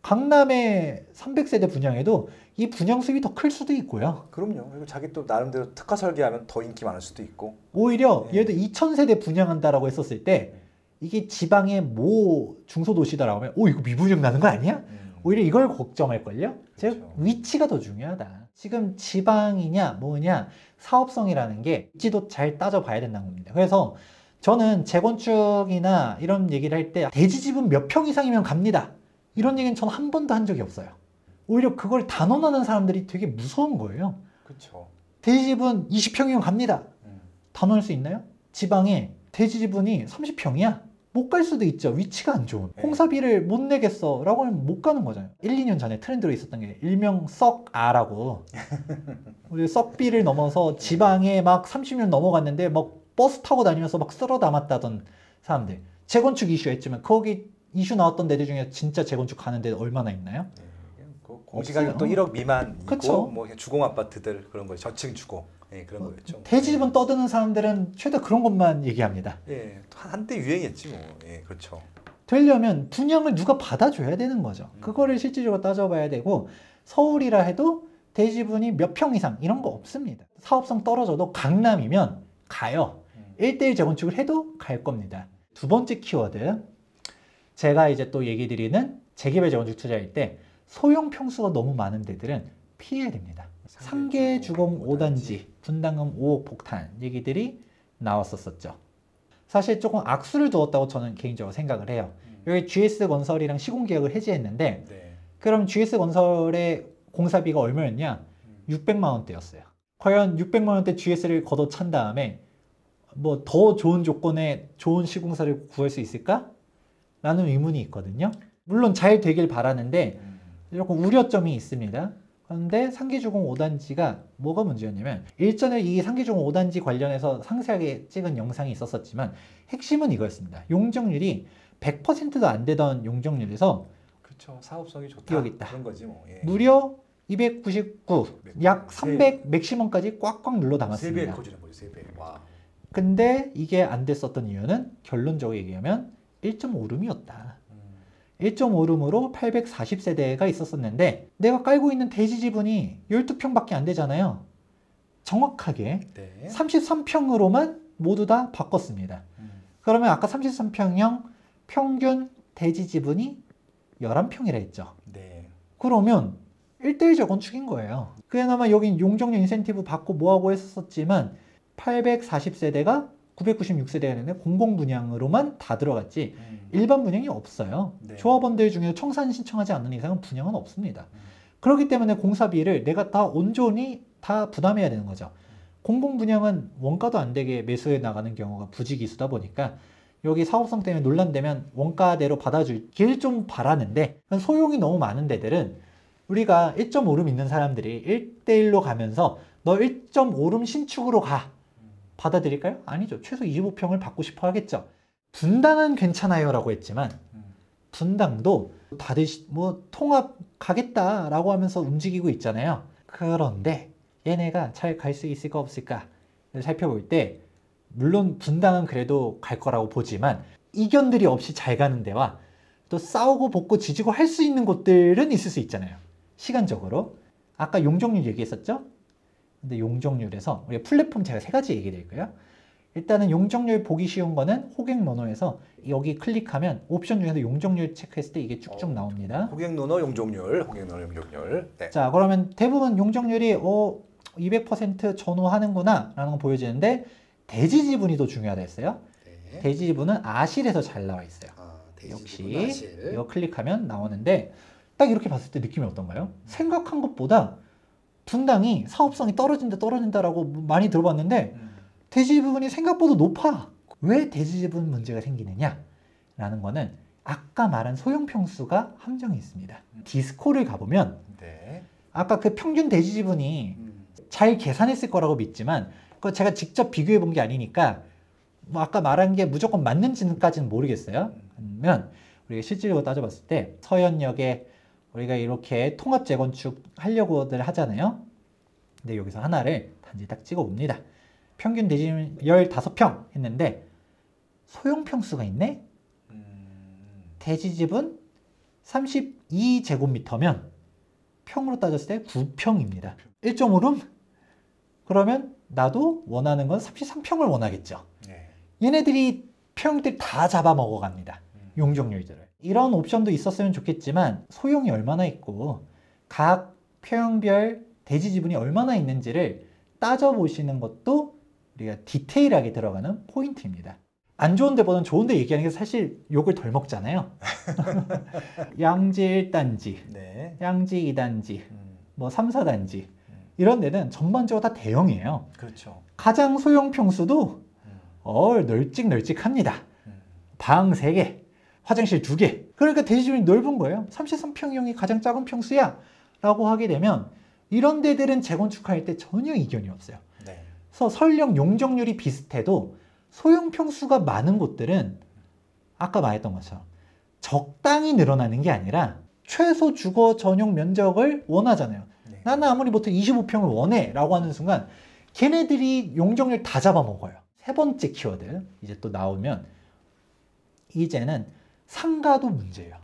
강남에 300세대 분양해도 이 분양 수익이 더 클 수도 있고요. 그럼요. 그리고 자기 또 나름대로 특화 설계하면 더 인기 많을 수도 있고. 오히려 네. 예를 들어 2000세대 분양한다라고 했었을 때 이게 지방의 모 중소도시다라고 하면 이거 미분양 나는 거 아니야? 오히려 이걸 걱정할걸요? 즉 그렇죠. 위치가 더 중요하다. 지금 지방이냐 뭐냐 사업성이라는 게 입지도 잘 따져봐야 된다는 겁니다. 그래서 저는 재건축이나 이런 얘기를 할 때 대지집은 몇 평 이상이면 갑니다. 이런 얘기는 저는 한 번도 한 적이 없어요. 오히려 그걸 단언하는 사람들이 되게 무서운 거예요. 그렇죠. 대지집은 20평이면 갑니다. 단언할 수 있나요? 지방에 대지지분이 30평이야? 못 갈 수도 있죠. 위치가 안 좋은. 네. 공사비를 못 내겠어 라고 하면 못 가는 거잖아요. 1, 2년 전에 트렌드로 있었던 게 일명 썩아라고 우리 썩비를 넘어서 지방에 막 30년 넘어갔는데 막 버스 타고 다니면서 막 쓸어 담았다던 사람들. 재건축 이슈 했지만 거기 이슈 나왔던 데들 중에 진짜 재건축 가는 데 얼마나 있나요? 공시가격 또 없어요. 1억 미만이고 그쵸. 뭐 주공 아파트들 그런 거 저층 주공 그런 거였죠. 대지집은 떠드는 사람들은 최대 그런 것만 얘기합니다. 예, 한때 유행했지 뭐. 예, 그렇죠. 되려면 분양을 누가 받아줘야 되는 거죠. 그거를 실질적으로 따져봐야 되고 서울이라 해도 대지분이 몇 평 이상 이런 거 없습니다. 사업성 떨어져도 강남이면 가요. 1대1 재건축을 해도 갈 겁니다. 두 번째 키워드 제가 이제 또 얘기 드리는 재개발 재건축 투자할 때 소형 평수가 너무 많은 데들은 피해야 됩니다. 상계 주공 5단지 분담금 5억 폭탄 얘기들이 나왔었죠. 사실 조금 악수를 두었다고 저는 개인적으로 생각을 해요. 여기 GS건설이랑 시공계약을 해지했는데 네. 그럼 GS건설의 공사비가 얼마였냐? 600만 원대였어요. 과연 600만 원대 GS를 걷어찬 다음에 뭐 더 좋은 조건의 좋은 시공사를 구할 수 있을까? 라는 의문이 있거든요. 물론 잘 되길 바라는데 조금 우려점이 있습니다. 그런데 상계주공 5단지가 뭐가 문제였냐면 일전에 이 상계주공 5단지 관련해서 상세하게 찍은 영상이 있었지만 핵심은 이거였습니다. 용적률이 100%도 안 되던 용적률에서 그렇죠. 사업성이 좋다. 여기 있다. 그런 거지 뭐. 예. 무려 299, 약 300 맥시멈까지 꽉꽉 눌러 3배에 담았습니다. 커지는 거죠. 3배. 와. 근데 이게 안 됐었던 이유는 결론적으로 얘기하면 1.5룸이었다. 1.5룸으로 840세대가 있었었는데 내가 깔고 있는 대지 지분이 12평밖에 안 되잖아요. 정확하게 네. 33평으로만 모두 다 바꿨습니다. 그러면 아까 33평형 평균 대지 지분이 11평이라 했죠. 네. 그러면 1대1 재건축인 거예요. 그나마 여긴 용적률 인센티브 받고 뭐하고 했었지만 840세대가 996세대였는데 공공분양으로만 다 들어갔지 일반 분양이 없어요. 네. 조합원들 중에 청산 신청하지 않는 이상은 분양은 없습니다. 그렇기 때문에 공사비를 내가 다 온전히 다 부담해야 되는 거죠. 공공분양은 원가도 안 되게 매수해 나가는 경우가 부지기수다 보니까 여기 사업성 때문에 논란되면 원가대로 받아주길 좀 바라는데 소용이 너무 많은 데들은 우리가 1.5룸 있는 사람들이 1대1로 가면서 너 1.5룸 신축으로 가. 받아들일까요? 아니죠. 최소 25평을 받고 싶어 하겠죠. 분당은 괜찮아요 라고 했지만 분당도 다들 뭐 통합 가겠다라고 하면서 움직이고 있잖아요. 그런데 얘네가 잘 갈 수 있을까 없을까 살펴볼 때 물론 분당은 그래도 갈 거라고 보지만 이견들이 없이 잘 가는 데와 또 싸우고 붙고 지지고 할 수 있는 곳들은 있을 수 있잖아요. 시간적으로. 아까 용적률 얘기했었죠? 근데 용적률에서 우리가 플랫폼 제가 3가지 얘기 드릴 거예요. 일단은 용적률 보기 쉬운 거는 호객 논어에서 여기 클릭하면 옵션 중에서 용적률 체크했을 때 이게 쭉쭉 나옵니다. 호객 논어 용적률, 호객 논어 용적률. 네. 자, 그러면 대부분 용적률이 200% 전후하는구나 라는 거 보여지는데 대지 지분이 더 중요하다 했어요. 네. 대지 지분은 아실에서 잘 나와 있어요. 역시 이거 클릭하면 나오는데 딱 이렇게 봤을 때 느낌이 어떤가요? 생각한 것보다 분당이 사업성이 떨어진다라고 많이 들어봤는데 대지 부분이 생각보다 높아. 왜 대지 지분 문제가 생기느냐? 라는 거는 아까 말한 소형 평수가 함정이 있습니다. 디스코를 가보면 네. 아까 그 평균 대지 지분이 잘 계산했을 거라고 믿지만 그거 제가 직접 비교해 본 게 아니니까 뭐 아까 말한 게 무조건 맞는지는까지는 모르겠어요. 그러면 우리가 실질적으로 따져봤을 때 서현역에 우리가 이렇게 통합 재건축 하려고들 하잖아요. 근데 여기서 하나를 단지 딱 찍어 봅니다. 평균 대지분 15평 했는데 소형 평수가 있네? 대지집은 32제곱미터면 평으로 따졌을 때 9평입니다. 1.5룸? 그러면 나도 원하는 건 33평을 원하겠죠. 네. 얘네들이 평들이 다 잡아먹어 갑니다. 용적률들을. 이런 옵션도 있었으면 좋겠지만 소형이 얼마나 있고 각 평별 대지 지분이 얼마나 있는지를 따져보시는 것도 우리가 디테일하게 들어가는 포인트입니다. 안 좋은 데보다는 좋은 데 얘기하는 게 사실 욕을 덜 먹잖아요. 양지 1단지, 네. 양지 2단지, 뭐 3, 4단지 이런 데는 전반적으로 다 대형이에요. 그렇죠. 가장 소형 평수도 널찍널찍합니다. 방 3개, 화장실 2개. 그러니까 대지집이 넓은 거예요. 33평형이 가장 작은 평수야 라고 하게 되면 이런 데들은 재건축할 때 전혀 이견이 없어요. 네. 그래서 설령 용적률이 비슷해도 소형 평수가 많은 곳들은 아까 말했던 것처럼 적당히 늘어나는 게 아니라 최소 주거 전용 면적을 원하잖아요. 네. 나는 아무리 못해 25평을 원해 라고 하는 순간 걔네들이 용적률 다 잡아먹어요. 3번째 키워드 이제 또 나오면 이제는 상가도 문제예요.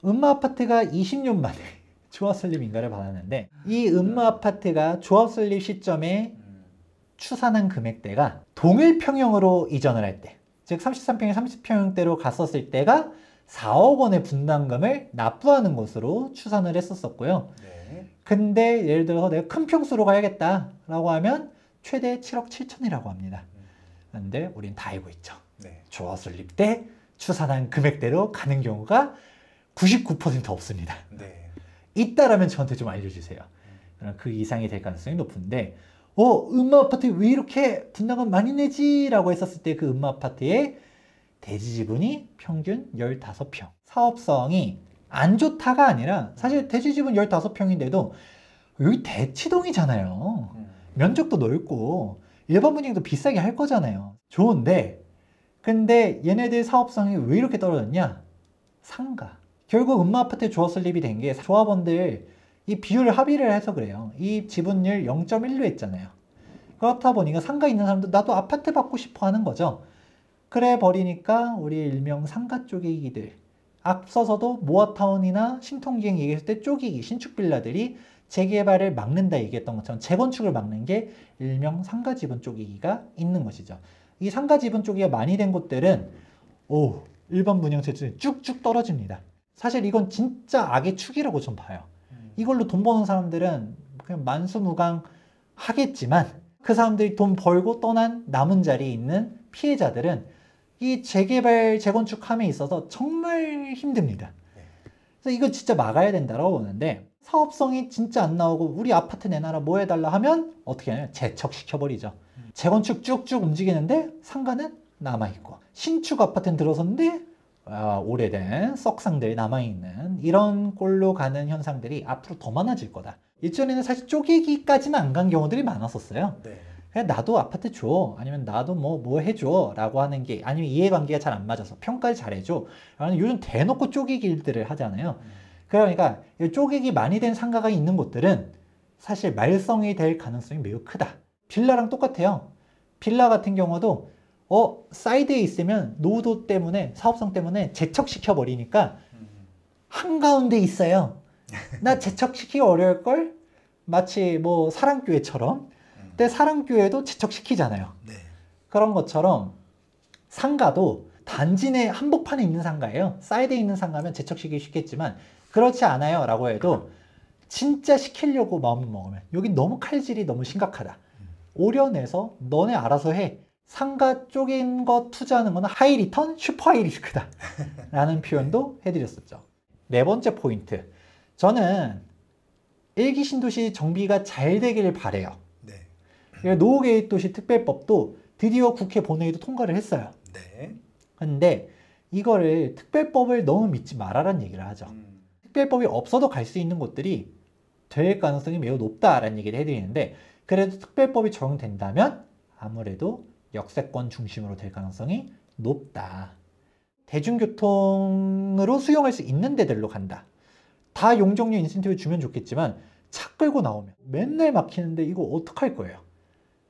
음마아파트가 20년 만에 조합설립 인가를 받았는데 이 음마아파트가 조합설립 시점에 추산한 금액대가 동일평형으로 이전을 할 때, 즉 33평에 30평형대로 갔었을 때가 4억 원의 분담금을 납부하는 것으로 추산을 했었고요. 네. 근데 예를 들어서 내가 큰 평수로 가야겠다라고 하면 최대 7억 7천이라고 합니다. 근데 우린 다 알고 있죠. 네. 조합설립 때 추산한 금액대로 가는 경우가 99% 없습니다. 네. 있다라면 저한테 좀 알려주세요. 그럼 그 이상이 될 가능성이 높은데 음마아파트 왜 이렇게 분담금 많이 내지? 라고 했었을 때 그 음마아파트의 대지 지분이 평균 15평. 사업성이 안 좋다가 아니라 사실 대지 지분 15평인데도 여기 대치동이잖아요. 면적도 넓고 일반 분양도 비싸게 할 거잖아요. 좋은데 근데 얘네들 사업성이 왜 이렇게 떨어졌냐? 상가. 결국 음마아파트 조합 설립이 된 게 조합원들 이 비율을 합의를 해서 그래요. 이 지분율 0.1로 했잖아요. 그렇다 보니까 상가 있는 사람도 나도 아파트 받고 싶어 하는 거죠. 그래 버리니까 우리 일명 상가 쪼개기들, 앞서서도 모아타운이나 신통기행 얘기했을 때 쪼개기, 신축 빌라들이 재개발을 막는다 얘기했던 것처럼 재건축을 막는 게 일명 상가 지분 쪼개기가 있는 것이죠. 이 상가 지분 쪼개기가 많이 된 곳들은 일반 분양 재출이 쭉쭉 떨어집니다. 사실 이건 진짜 악의 축이라고 좀 봐요. 이걸로 돈 버는 사람들은 그냥 만수무강 하겠지만 그 사람들이 돈 벌고 떠난 남은 자리에 있는 피해자들은 이 재개발, 재건축함에 있어서 정말 힘듭니다. 그래서 이거 진짜 막아야 된다고 보는데 사업성이 진짜 안 나오고 우리 아파트 내놔라 뭐 해달라 하면 어떻게 하냐면 재척시켜버리죠. 재건축 쭉쭉 움직이는데 상가는 남아있고 신축 아파트는 들어섰는데 오래된 썩상들 남아있는 이런 꼴로 가는 현상들이 앞으로 더 많아질 거다. 예전에는 사실 쪼개기까지만 안 간 경우들이 많았었어요. 네. 그냥 나도 아파트 줘 아니면 나도 뭐 해줘 라고 하는 게 아니면 이해관계가 잘 안 맞아서 평가를 잘해줘 라는 요즘 대놓고 쪼개기들을 하잖아요. 그러니까 쪼개기 많이 된 상가가 있는 곳들은 사실 말썽이 될 가능성이 매우 크다. 빌라랑 똑같아요. 빌라 같은 경우도 사이드에 있으면 노후도 때문에 사업성 때문에 재척시켜 버리니까 한가운데 있어요. 나 재척시키기 어려울걸? 마치 뭐 사랑교회처럼. 근데 사랑교회도 재척시키잖아요. 네. 그런 것처럼 상가도 단지 내 한복판에 있는 상가예요. 사이드에 있는 상가면 재척시키기 쉽겠지만 그렇지 않아요 라고 해도 진짜 시키려고 마음을 먹으면 여긴 너무 칼질이 너무 심각하다. 오려내서 너네 알아서 해. 상가 쪽인 거 투자하는 거는 하이 리턴, 슈퍼 하이 리스크다 라는 표현도 해드렸었죠. 네 번째 포인트. 저는 일기 신도시 정비가 잘 되길 바래요. 네. 노후계획도시 특별법도 드디어 국회 본회의도 통과를 했어요. 네. 근데 이거를 특별법을 너무 믿지 말아라는 얘기를 하죠. 특별법이 없어도 갈 수 있는 곳들이 될 가능성이 매우 높다라는 얘기를 해드리는데 그래도 특별법이 적용된다면 아무래도 역세권 중심으로 될 가능성이 높다. 대중교통으로 수용할 수 있는 데들로 간다. 다 용적률 인센티브 주면 좋겠지만 차 끌고 나오면 맨날 막히는데 이거 어떡할 거예요.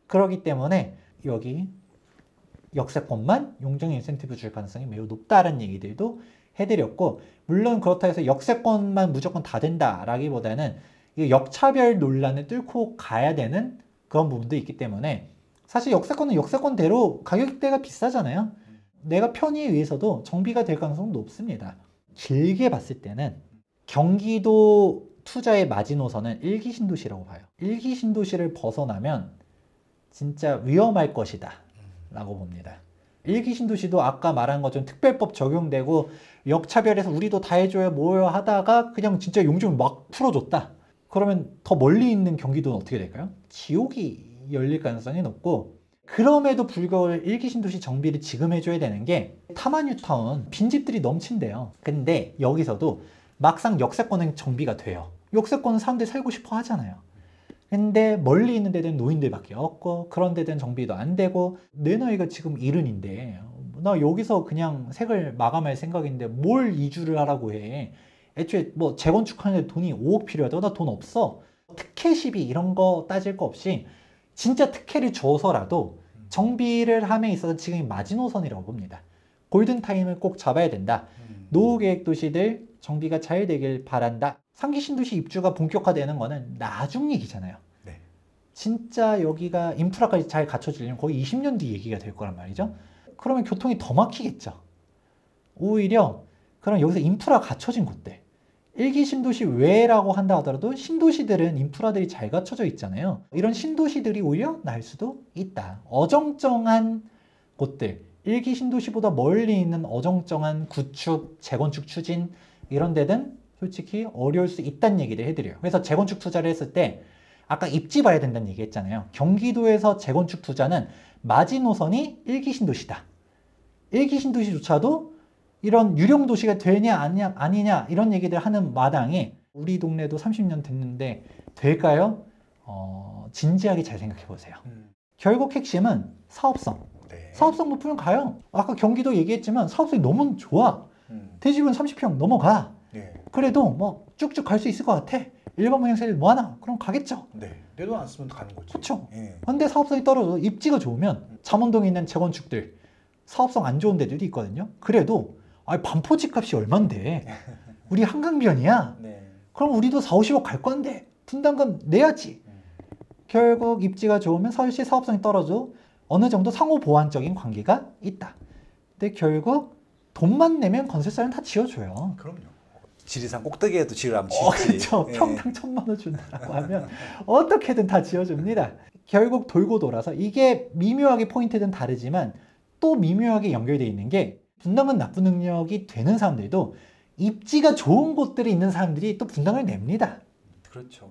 그렇기 때문에 여기 역세권만 용적률 인센티브 줄 가능성이 매우 높다는 얘기들도 해드렸고 물론 그렇다 해서 역세권만 무조건 다 된다라기보다는 역차별 논란을 뚫고 가야 되는 그런 부분도 있기 때문에 사실 역세권은 역세권대로 가격대가 비싸잖아요. 내가 편의에 의해서도 정비가 될 가능성은 높습니다. 길게 봤을 때는 경기도 투자의 마지노선은 일기 신도시라고 봐요. 일기 신도시를 벗어나면 진짜 위험할 것이다 라고 봅니다. 일기 신도시도 아까 말한 것처럼 특별법 적용되고 역차별해서 우리도 다 해줘야 뭐요 하다가 그냥 진짜 용적을 막 풀어줬다. 그러면 더 멀리 있는 경기도는 어떻게 될까요? 지옥이 열릴 가능성이 높고 그럼에도 불구하고 일기 신도시 정비를 지금 해줘야 되는 게 타마뉴타운 빈집들이 넘친대요. 근데 여기서도 막상 역세권은 정비가 돼요. 역세권은 사람들이 살고 싶어 하잖아요. 근데 멀리 있는 데는 노인들밖에 없고 그런 데는 정비도 안 되고 내 나이가 지금 70인데 나 여기서 그냥 색을 마감할 생각인데 뭘 이주를 하라고 해. 애초에 뭐 재건축하는데 돈이 5억 필요하다고 나 돈 없어. 특혜 시비 이런 거 따질 거 없이 진짜 특혜를 줘서라도 정비를 함에 있어서 지금이 마지노선이라고 봅니다. 골든타임을 꼭 잡아야 된다. 노후계획 도시들 정비가 잘 되길 바란다. 상기 신도시 입주가 본격화되는 거는 나중 얘기잖아요. 네. 진짜 여기가 인프라까지 잘 갖춰지려면 거의 20년 뒤 얘기가 될 거란 말이죠. 그러면 교통이 더 막히겠죠. 오히려 그럼 여기서 인프라 갖춰진 곳들 일기 신도시 외라고 한다 하더라도 신도시들은 인프라들이 잘 갖춰져 있잖아요. 이런 신도시들이 오히려 날 수도 있다. 어정쩡한 곳들 일기 신도시보다 멀리 있는 어정쩡한 구축, 재건축 추진 이런 데는 솔직히 어려울 수 있다는 얘기를 해드려요. 그래서 재건축 투자를 했을 때 아까 입지 봐야 된다는 얘기 했잖아요. 경기도에서 재건축 투자는 마지노선이 일기 신도시다. 일기 신도시조차도 이런 유령 도시가 되냐 아니냐 이런 얘기들 하는 마당에 우리 동네도 30년 됐는데 될까요? 진지하게 잘 생각해 보세요. 결국 핵심은 사업성. 네. 사업성 높으면 가요. 아까 경기도 얘기했지만 사업성이 너무 좋아. 대지분 30평 넘어가. 네. 그래도 뭐 쭉쭉 갈 수 있을 것 같아. 일반 분양세를 뭐 하나? 그럼 가겠죠. 네. 내 돈 안 쓰면 가는 거지. 그렇죠. 예. 근데 사업성이 떨어져 입지가 좋으면 잠원동에 있는 재건축들 사업성 안 좋은 데들이 있거든요. 그래도 반포지 값이 얼만데 우리 한강변이야. 네. 그럼 우리도 4, 50억 갈 건데 분담금 내야지. 결국 입지가 좋으면 서울시 사업성이 떨어져 어느 정도 상호 보완적인 관계가 있다. 근데 결국 돈만 내면 건설사는 다 지어줘요. 그럼요. 지리산 꼭대기에도 지을 하면 지지. 그렇죠. 예. 평당 1,000만 원 준다고 하면 어떻게든 다 지어줍니다. 결국 돌고 돌아서 이게 미묘하게 포인트는 다르지만 또 미묘하게 연결되어 있는 게 분당은 납부 능력이 되는 사람들도 입지가 좋은 곳들이 있는 사람들이 또 분당을 냅니다. 그렇죠.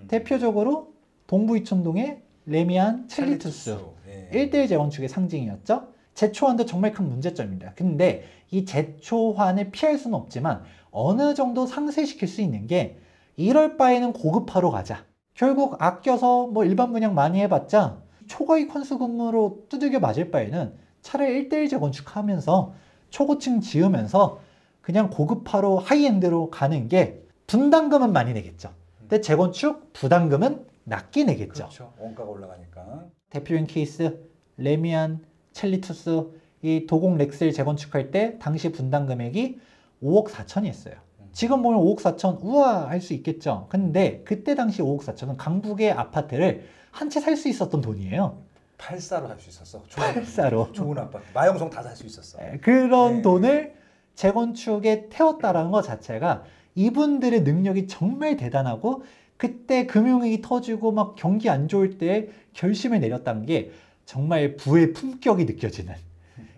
대표적으로 동부 이촌동의 레미안 첼리투스 예. 1대1 재건축의 상징이었죠. 재초환도 정말 큰 문제점입니다. 근데 이 재초환을 피할 수는 없지만 어느 정도 상쇄시킬 수 있는 게 이럴 바에는 고급화로 가자. 결국 아껴서 뭐 일반 분양 많이 해봤자 초과이익 환수금으로 두들겨 맞을 바에는 차라리 1대1 재건축하면서 초고층 지으면서 그냥 고급화로 하이엔드로 가는 게 분담금은 많이 내겠죠. 근데 재건축 부담금은 낮게 내겠죠. 그렇죠. 원가가 올라가니까. 대표적인 케이스 레미안, 첼리투스 이 도곡 렉스를 재건축할 때 당시 분담 금액이 5억 4천이었어요. 지금 보면 5억 4천 우와 할 수 있겠죠. 근데 그때 당시 5억 4천은 강북의 아파트를 한 채 살 수 있었던 돈이에요. 8사로 살 수 있었어. 8사로. 좋은 아파트. 마영성 다 살 수 있었어. 그런 네. 돈을 재건축에 태웠다라는 것 자체가 이분들의 능력이 정말 대단하고 그때 금융위기 터지고 막 경기 안 좋을 때 결심을 내렸다는 게 정말 부의 품격이 느껴지는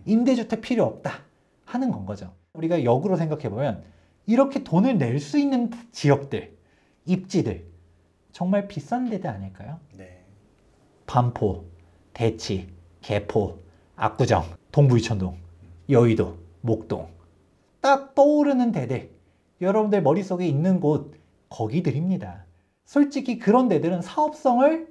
임대주택 필요 없다 하는 건 거죠. 우리가 역으로 생각해보면 이렇게 돈을 낼 수 있는 지역들, 입지들 정말 비싼 데들 아닐까요? 네. 반포, 대치, 개포, 압구정, 동부이천동, 여의도, 목동 딱 떠오르는 데들 여러분들 머릿속에 있는 곳 거기들입니다. 솔직히 그런 데들은 사업성을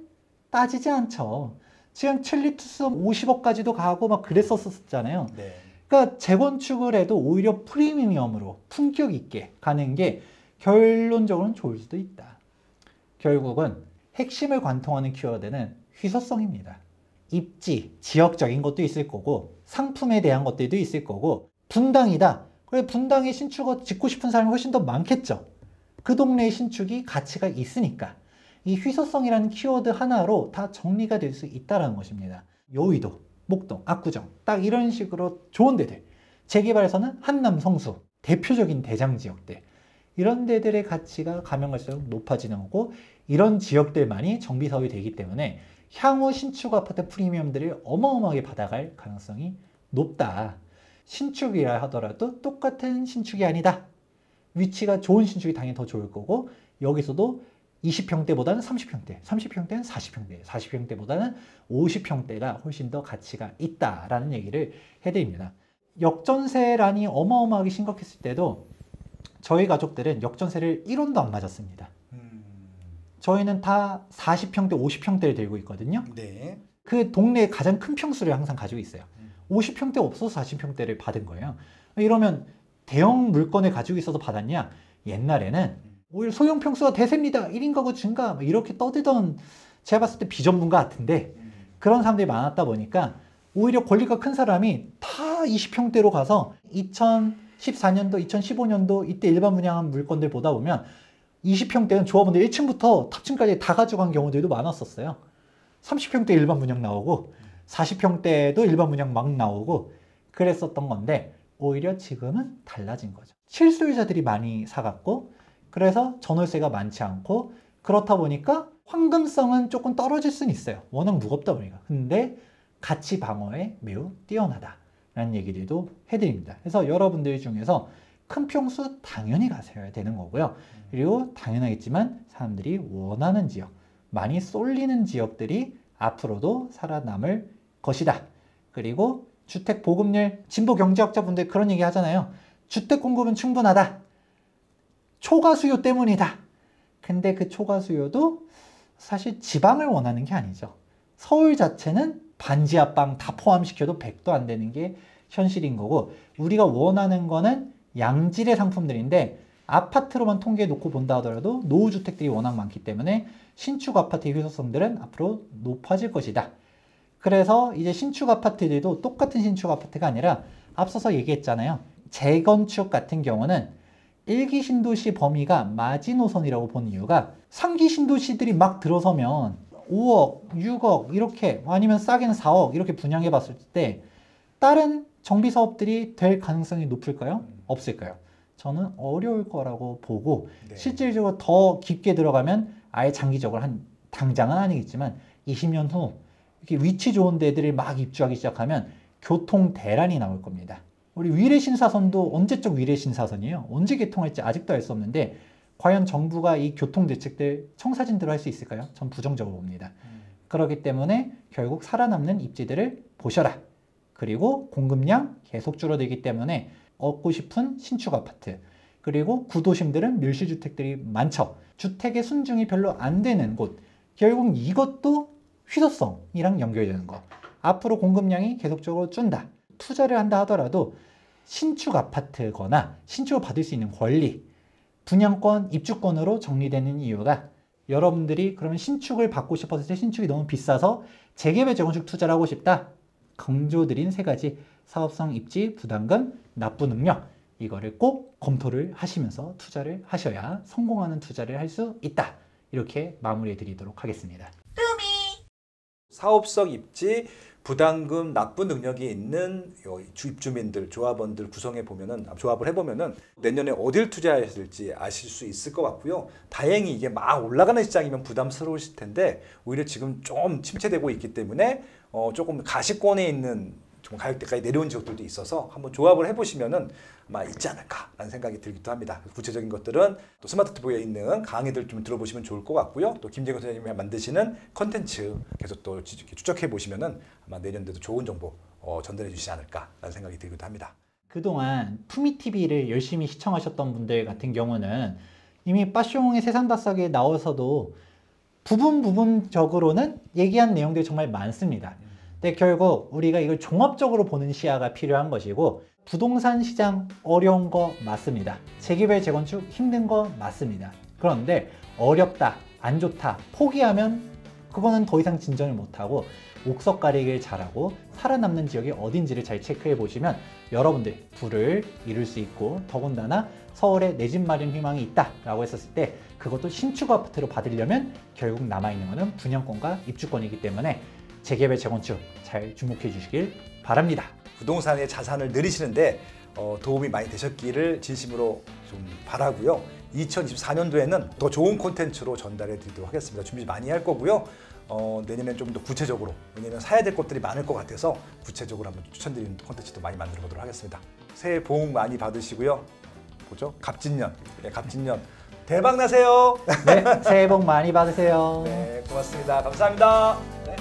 따지지 않죠. 지금 첼리투스 50억까지도 가고 막 그랬었잖아요. 네. 그러니까 재건축을 해도 오히려 프리미엄으로 품격 있게 가는 게 결론적으로는 좋을 수도 있다. 결국은 핵심을 관통하는 키워드는 희소성입니다. 입지, 지역적인 것도 있을 거고 상품에 대한 것들도 있을 거고 분당이다. 그래 분당에 신축을 짓고 싶은 사람이 훨씬 더 많겠죠. 그 동네의 신축이 가치가 있으니까 이 희소성이라는 키워드 하나로 다 정리가 될 수 있다는 것입니다. 여의도, 목동, 압구정 딱 이런 식으로 좋은 데들 재개발에서는 한남, 성수 대표적인 대장 지역들 이런 데들의 가치가 가면 갈수록 높아지는 거고 이런 지역들만이 정비사업이 되기 때문에 향후 신축 아파트 프리미엄들을 어마어마하게 받아갈 가능성이 높다. 신축이라 하더라도 똑같은 신축이 아니다. 위치가 좋은 신축이 당연히 더 좋을 거고 여기서도 20평대보다는 30평대, 30평대는 40평대, 40평대보다는 50평대가 훨씬 더 가치가 있다라는 얘기를 해드립니다. 역전세란이 어마어마하게 심각했을 때도 저희 가족들은 역전세를 1원도 안 맞았습니다. 저희는 다 40평대, 50평대를 들고 있거든요. 네. 그 동네의 가장 큰 평수를 항상 가지고 있어요. 50평대 없어서 40평대를 받은 거예요. 이러면 대형 물건을 가지고 있어서 받았냐? 옛날에는 오히려 소형 평수가 대세입니다. 1인 가구 증가 이렇게 떠들던 제가 봤을 때 비전문가 같은데 그런 사람들이 많았다 보니까 오히려 권리가 큰 사람이 다 20평대로 가서 2014년도, 2015년도 이때 일반 분양한 물건들 보다 보면 20평대는 조합원들 1층부터 탑층까지 다 가져간 경우들도 많았었어요. 30평대 일반 분양 나오고 40평대도 일반 분양 막 나오고 그랬었던 건데 오히려 지금은 달라진 거죠. 실소유자들이 많이 사갔고 그래서 전월세가 많지 않고 그렇다 보니까 황금성은 조금 떨어질 수는 있어요. 워낙 무겁다 보니까. 근데 가치 방어에 매우 뛰어나다라는 얘기들도 해드립니다. 그래서 여러분들 중에서 큰 평수 당연히 가셔야 되는 거고요. 그리고 당연하겠지만 사람들이 원하는 지역, 많이 쏠리는 지역들이 앞으로도 살아남을 것이다. 그리고 주택 보급률, 진보 경제학자분들 그런 얘기 하잖아요. 주택 공급은 충분하다. 초과 수요 때문이다. 근데 그 초과 수요도 사실 지방을 원하는 게 아니죠. 서울 자체는 반지하방 다 포함시켜도 100도 안 되는 게 현실인 거고 우리가 원하는 거는 양질의 상품들인데 아파트로만 통계에 놓고 본다 하더라도 노후주택들이 워낙 많기 때문에 신축 아파트의 희소성들은 앞으로 높아질 것이다. 그래서 이제 신축 아파트들도 똑같은 신축 아파트가 아니라 앞서서 얘기했잖아요. 재건축 같은 경우는 1기 신도시 범위가 마지노선이라고 본 이유가 3기 신도시들이 막 들어서면 5억, 6억 이렇게 아니면 싸게는 4억 이렇게 분양해 봤을 때 다른 정비 사업들이 될 가능성이 높을까요? 없을까요? 저는 어려울 거라고 보고 네. 실질적으로 더 깊게 들어가면 아예 장기적으로 한 당장은 아니겠지만 20년 후 이렇게 위치 좋은 데들을 막 입주하기 시작하면 교통 대란이 나올 겁니다. 우리 위례신사선도 언제적 위례신사선이에요? 언제 개통할지 아직도 알 수 없는데 과연 정부가 이 교통 대책들 청사진대로 할 수 있을까요? 전 부정적으로 봅니다. 그렇기 때문에 결국 살아남는 입지들을 보셔라. 그리고 공급량 계속 줄어들기 때문에 얻고 싶은 신축 아파트 그리고 구도심들은 밀실주택들이 많죠. 주택의 순증이 별로 안 되는 곳 결국 이것도 희소성이랑 연결되는 거. 앞으로 공급량이 계속적으로 준다. 투자를 한다 하더라도 신축 아파트거나 신축을 받을 수 있는 권리 분양권, 입주권으로 정리되는 이유가 여러분들이 그러면 신축을 받고 싶었을 때 신축이 너무 비싸서 재개발 재건축 투자를 하고 싶다. 강조드린 세 가지 사업성 입지, 부담금, 납부 능력 이거를 꼭 검토를 하시면서 투자를 하셔야 성공하는 투자를 할 수 있다. 이렇게 마무리해 드리도록 하겠습니다. 사업성 입지, 부담금 납부 능력이 있는 입주민들, 조합원들 구성해 보면은, 조합을 해보면은 내년에 어딜 투자해야 될지 아실 수 있을 것 같고요. 다행히 이게 막 올라가는 시장이면 부담스러우실 텐데 오히려 지금 좀 침체되고 있기 때문에 조금 가시권에 있는 좀 가격대까지 내려온 지역들도 있어서 한번 조합을 해보시면은 아마 있지 않을까라는 생각이 들기도 합니다. 구체적인 것들은 또 스마트 투보에 있는 강의들 좀 들어보시면 좋을 것 같고요. 또 김재근 선생님이 만드시는 컨텐츠 계속 또 추적해 보시면은 아마 내년도도 좋은 정보 전달해 주시지 않을까라는 생각이 들기도 합니다. 그동안 푸미TV를 열심히 시청하셨던 분들 같은 경우는 이미 빠숑의 세상다싸기에 나와서도 부분적으로는 얘기한 내용들이 정말 많습니다. 근데 결국 우리가 이걸 종합적으로 보는 시야가 필요한 것이고, 부동산 시장 어려운 거 맞습니다. 재개발 재건축 힘든 거 맞습니다. 그런데 어렵다, 안 좋다, 포기하면 그거는 더 이상 진전을 못하고 옥석 가리기를 잘하고 살아남는 지역이 어딘지를 잘 체크해 보시면 여러분들 부를 이룰 수 있고, 더군다나 서울에 내 집 마련 희망이 있다라고 했었을 때 그것도 신축 아파트로 받으려면 결국 남아있는 것은 분양권과 입주권이기 때문에 재개발 재건축 잘 주목해 주시길 바랍니다. 부동산의 자산을 늘리시는데 도움이 많이 되셨기를 진심으로 좀 바라고요. 2024년도에는 더 좋은 콘텐츠로 전달해 드리도록 하겠습니다. 준비 많이 할 거고요. 내년엔 좀 더 구체적으로, 왜냐면 사야 될 것들이 많을 것 같아서 구체적으로 한번 추천드리는 콘텐츠도 많이 만들어 보도록 하겠습니다. 새해 복 많이 받으시고요. 뭐죠? 갑진년, 갑진년 대박 나세요. 네, 새해 복 많이 받으세요. 네, 고맙습니다. 감사합니다. 네.